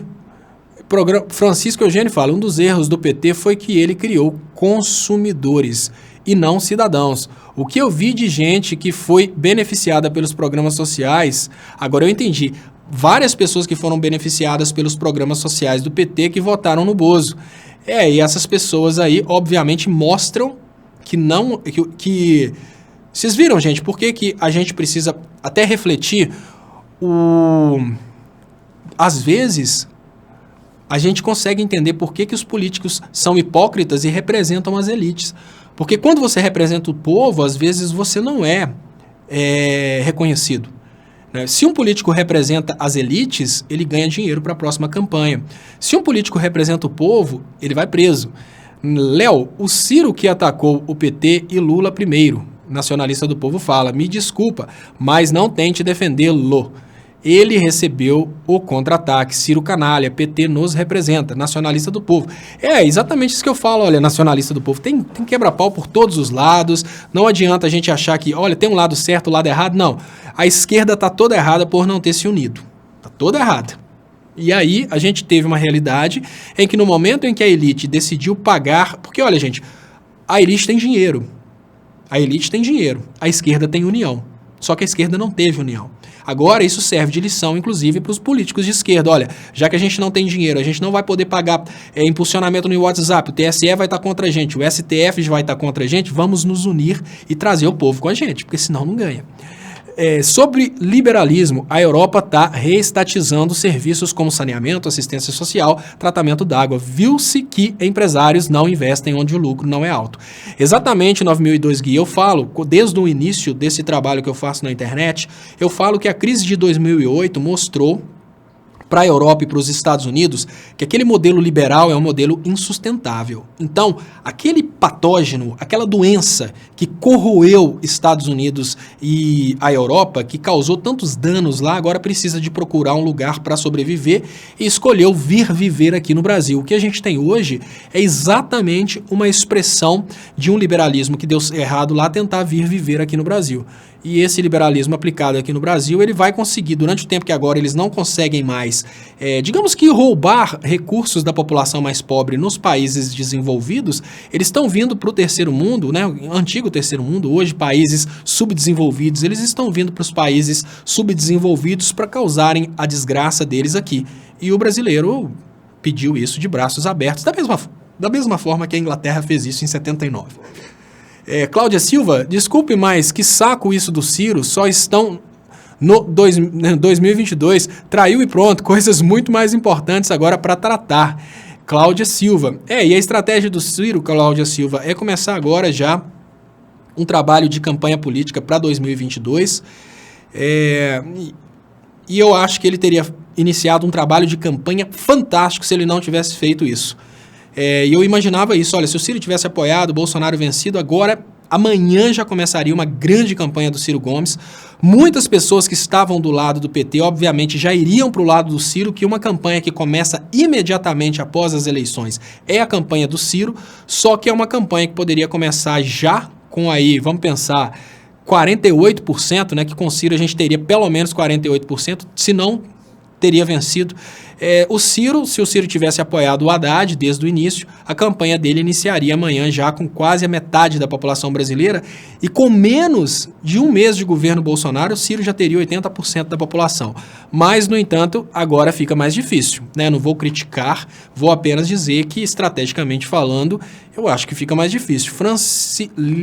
Francisco Eugênio fala, um dos erros do PT foi que ele criou consumidores e não cidadãos. O que eu vi de gente que foi beneficiada pelos programas sociais, agora eu entendi, várias pessoas que foram beneficiadas pelos programas sociais do PT que votaram no Bozo. E essas pessoas aí, obviamente, mostram que não... que vocês viram, gente, por que a gente precisa até refletir às vezes, a gente consegue entender por que os políticos são hipócritas e representam as elites. Porque quando você representa o povo, às vezes você não é reconhecido. Se um político representa as elites, ele ganha dinheiro para a próxima campanha. Se um político representa o povo, ele vai preso. Léo, o Ciro que atacou o PT e Lula primeiro, nacionalista do povo fala, me desculpa, mas não tente defendê-lo. Ele recebeu o contra-ataque. Ciro canalha, PT nos representa, nacionalista do povo. É exatamente isso que eu falo, olha, nacionalista do povo. Tem quebra-pau por todos os lados, não adianta a gente achar que, olha, tem um lado certo, um lado errado, não. A esquerda está toda errada por não ter se unido. Está toda errada. E aí a gente teve uma realidade em que no momento em que a elite decidiu pagar... Porque, olha, gente, a elite tem dinheiro. A elite tem dinheiro. A esquerda tem união. Só que a esquerda não teve união. Agora isso serve de lição, inclusive, para os políticos de esquerda. Olha, já que a gente não tem dinheiro, a gente não vai poder pagar impulsionamento no WhatsApp, o TSE vai estar contra a gente, o STF vai estar contra a gente, vamos nos unir e trazer o povo com a gente, porque senão não ganha. Sobre liberalismo, a Europa está reestatizando serviços como saneamento, assistência social, tratamento d'água. Viu-se que empresários não investem onde o lucro não é alto. Exatamente 9002 Gui, eu falo, desde o início desse trabalho que eu faço na internet, eu falo que a crise de 2008 mostrou para a Europa e para os Estados Unidos que aquele modelo liberal é um modelo insustentável. Então, aquele patógeno, aquela doença que corroeu Estados Unidos e a Europa, que causou tantos danos lá, agora precisa de procurar um lugar para sobreviver e escolheu vir viver aqui no Brasil. O que a gente tem hoje é exatamente uma expressão de um liberalismo que deu errado lá tentar vir viver aqui no Brasil. E esse liberalismo aplicado aqui no Brasil, ele vai conseguir, durante o tempo que agora eles não conseguem mais, digamos que roubar recursos da população mais pobre nos países desenvolvidos, eles estão vindo para o terceiro mundo, né, o antigo terceiro mundo, hoje países subdesenvolvidos, eles estão vindo para os países subdesenvolvidos para causarem a desgraça deles aqui. E o brasileiro pediu isso de braços abertos, da mesma forma que a Inglaterra fez isso em 79. Cláudia Silva, desculpe, mas que saco isso do Ciro, só estão no 2022, traiu e pronto, coisas muito mais importantes agora para tratar. Cláudia Silva. E a estratégia do Ciro, Cláudia Silva, é começar agora já um trabalho de campanha política para 2022. E eu acho que ele teria iniciado um trabalho de campanha fantástico se ele não tivesse feito isso. E eu imaginava isso, olha, se o Ciro tivesse apoiado, o Bolsonaro vencido, agora, amanhã já começaria uma grande campanha do Ciro Gomes. Muitas pessoas que estavam do lado do PT, obviamente, já iriam para o lado do Ciro, que uma campanha que começa imediatamente após as eleições é a campanha do Ciro, só que é uma campanha que poderia começar já com aí, vamos pensar, 48%, né, que com o Ciro a gente teria pelo menos 48%, se não teria vencido. O Ciro, se o Ciro tivesse apoiado o Haddad desde o início, a campanha dele iniciaria amanhã já com quase a metade da população brasileira e com menos de um mês de governo Bolsonaro, o Ciro já teria 80% da população. Mas, no entanto, agora fica mais difícil, né? Não vou criticar, vou apenas dizer que, estrategicamente falando, eu acho que fica mais difícil.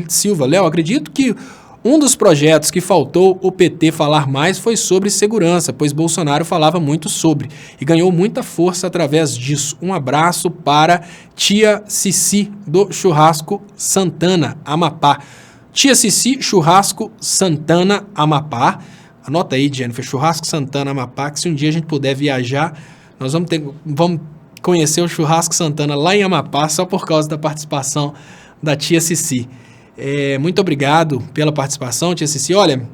Silva, Léo, acredito que um dos projetos que faltou o PT falar mais foi sobre segurança, pois Bolsonaro falava muito sobre e ganhou muita força através disso. Um abraço para tia Cici do Churrasco Santana, Amapá. Tia Cici, Churrasco Santana, Amapá. Anota aí, Jennifer, Churrasco Santana, Amapá, que se um dia a gente puder viajar, nós vamos conhecer o Churrasco Santana lá em Amapá só por causa da participação da tia Cici. Muito obrigado pela participação, tia Cici. Olha,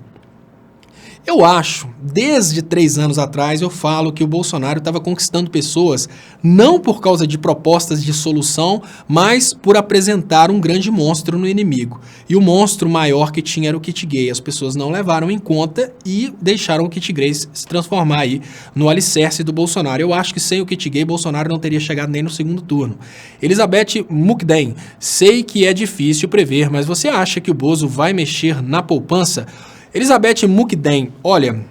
eu acho, desde 3 anos atrás, eu falo que o Bolsonaro estava conquistando pessoas não por causa de propostas de solução, mas por apresentar um grande monstro no inimigo. E o monstro maior que tinha era o kit gay. As pessoas não levaram em conta e deixaram o kit gay se transformar aí no alicerce do Bolsonaro. Eu acho que sem o kit gay, Bolsonaro não teria chegado nem no segundo turno. Elizabeth Mukden, sei que é difícil prever, mas você acha que o Bozo vai mexer na poupança? Elizabeth Mukden, olha,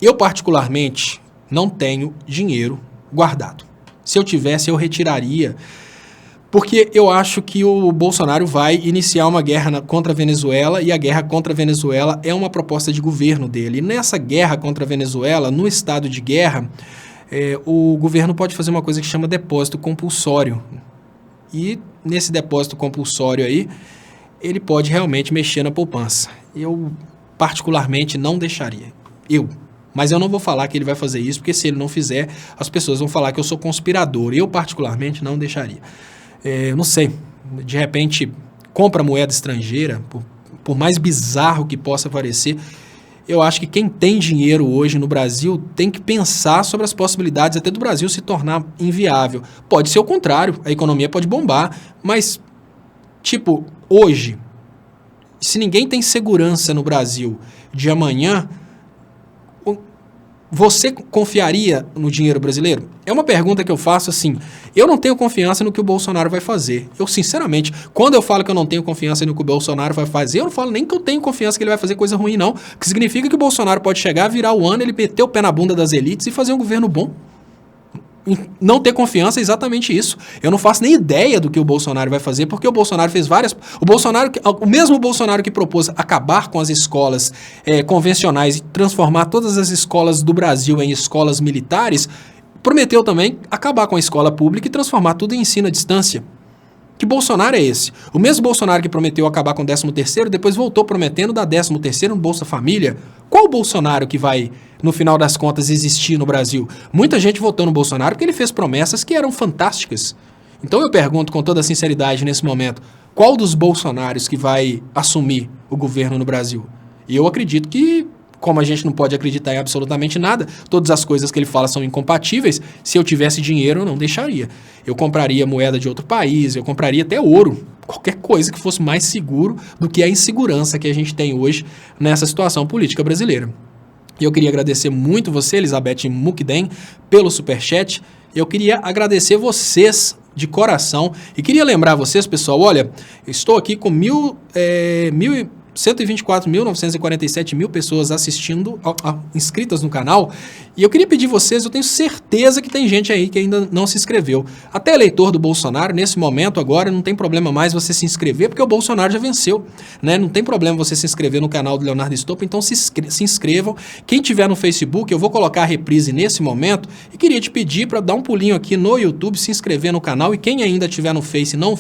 eu particularmente não tenho dinheiro guardado. Se eu tivesse, eu retiraria, porque eu acho que o Bolsonaro vai iniciar uma guerra contra a Venezuela e a guerra contra a Venezuela é uma proposta de governo dele. E nessa guerra contra a Venezuela, no estado de guerra, o governo pode fazer uma coisa que chama depósito compulsório. E nesse depósito compulsório aí, ele pode realmente mexer na poupança. Eu, particularmente, não deixaria. Mas eu não vou falar que ele vai fazer isso, porque se ele não fizer, as pessoas vão falar que eu sou conspirador. Eu, particularmente, não deixaria. Não sei, de repente, compra moeda estrangeira, por mais bizarro que possa parecer, eu acho que quem tem dinheiro hoje no Brasil tem que pensar sobre as possibilidades até do Brasil se tornar inviável. Pode ser o contrário, a economia pode bombar, mas, tipo, hoje, se ninguém tem segurança no Brasil de amanhã, você confiaria no dinheiro brasileiro? É uma pergunta que eu faço assim. Eu não tenho confiança no que o Bolsonaro vai fazer. Eu, sinceramente, quando eu falo que eu não tenho confiança no que o Bolsonaro vai fazer, eu não falo nem que eu tenho confiança que ele vai fazer coisa ruim, não. Que significa que o Bolsonaro pode chegar, virar o ano, ele meter o pé na bunda das elites e fazer um governo bom. Não ter confiança é exatamente isso. Eu não faço nem ideia do que o Bolsonaro vai fazer, porque o Bolsonaro fez várias... O mesmo Bolsonaro que propôs acabar com as escolas convencionais e transformar todas as escolas do Brasil em escolas militares, prometeu também acabar com a escola pública e transformar tudo em ensino à distância. Que Bolsonaro é esse? O mesmo Bolsonaro que prometeu acabar com o 13º, depois voltou prometendo dar 13º no Bolsa Família. Qual o Bolsonaro que vai, no final das contas, existir no Brasil? Muita gente votou no Bolsonaro porque ele fez promessas que eram fantásticas. Então eu pergunto com toda sinceridade nesse momento, qual dos Bolsonaros que vai assumir o governo no Brasil? E eu acredito que, como a gente não pode acreditar em absolutamente nada, todas as coisas que ele fala são incompatíveis, se eu tivesse dinheiro eu não deixaria. Eu compraria moeda de outro país, eu compraria até ouro, qualquer coisa que fosse mais seguro do que a insegurança que a gente tem hoje nessa situação política brasileira. E eu queria agradecer muito você, Elizabeth Mukden, pelo superchat. Eu queria agradecer vocês de coração e queria lembrar vocês, pessoal, olha, eu estou aqui com 124.947 mil pessoas assistindo, inscritas no canal, e eu queria pedir vocês, eu tenho certeza que tem gente aí que ainda não se inscreveu. Até eleitor do Bolsonaro, nesse momento agora, não tem problema mais você se inscrever, porque o Bolsonaro já venceu, né? Não tem problema você se inscrever no canal do Leonardo Estopa, então se inscrevam. Quem tiver no Facebook, eu vou colocar a reprise nesse momento, e queria te pedir para dar um pulinho aqui no YouTube, se inscrever no canal, e quem ainda tiver no Face e não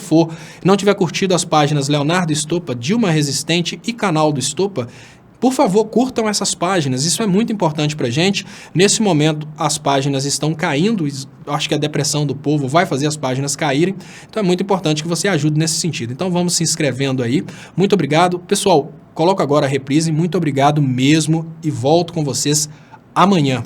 tiver curtido as páginas Leonardo Estopa, Dilma Resistente e canal do Estopa, por favor, curtam essas páginas, isso é muito importante pra gente. Nesse momento, as páginas estão caindo, acho que a depressão do povo vai fazer as páginas caírem, então é muito importante que você ajude nesse sentido. Então vamos se inscrevendo aí, muito obrigado. Pessoal, coloco agora a reprise, muito obrigado mesmo e volto com vocês amanhã.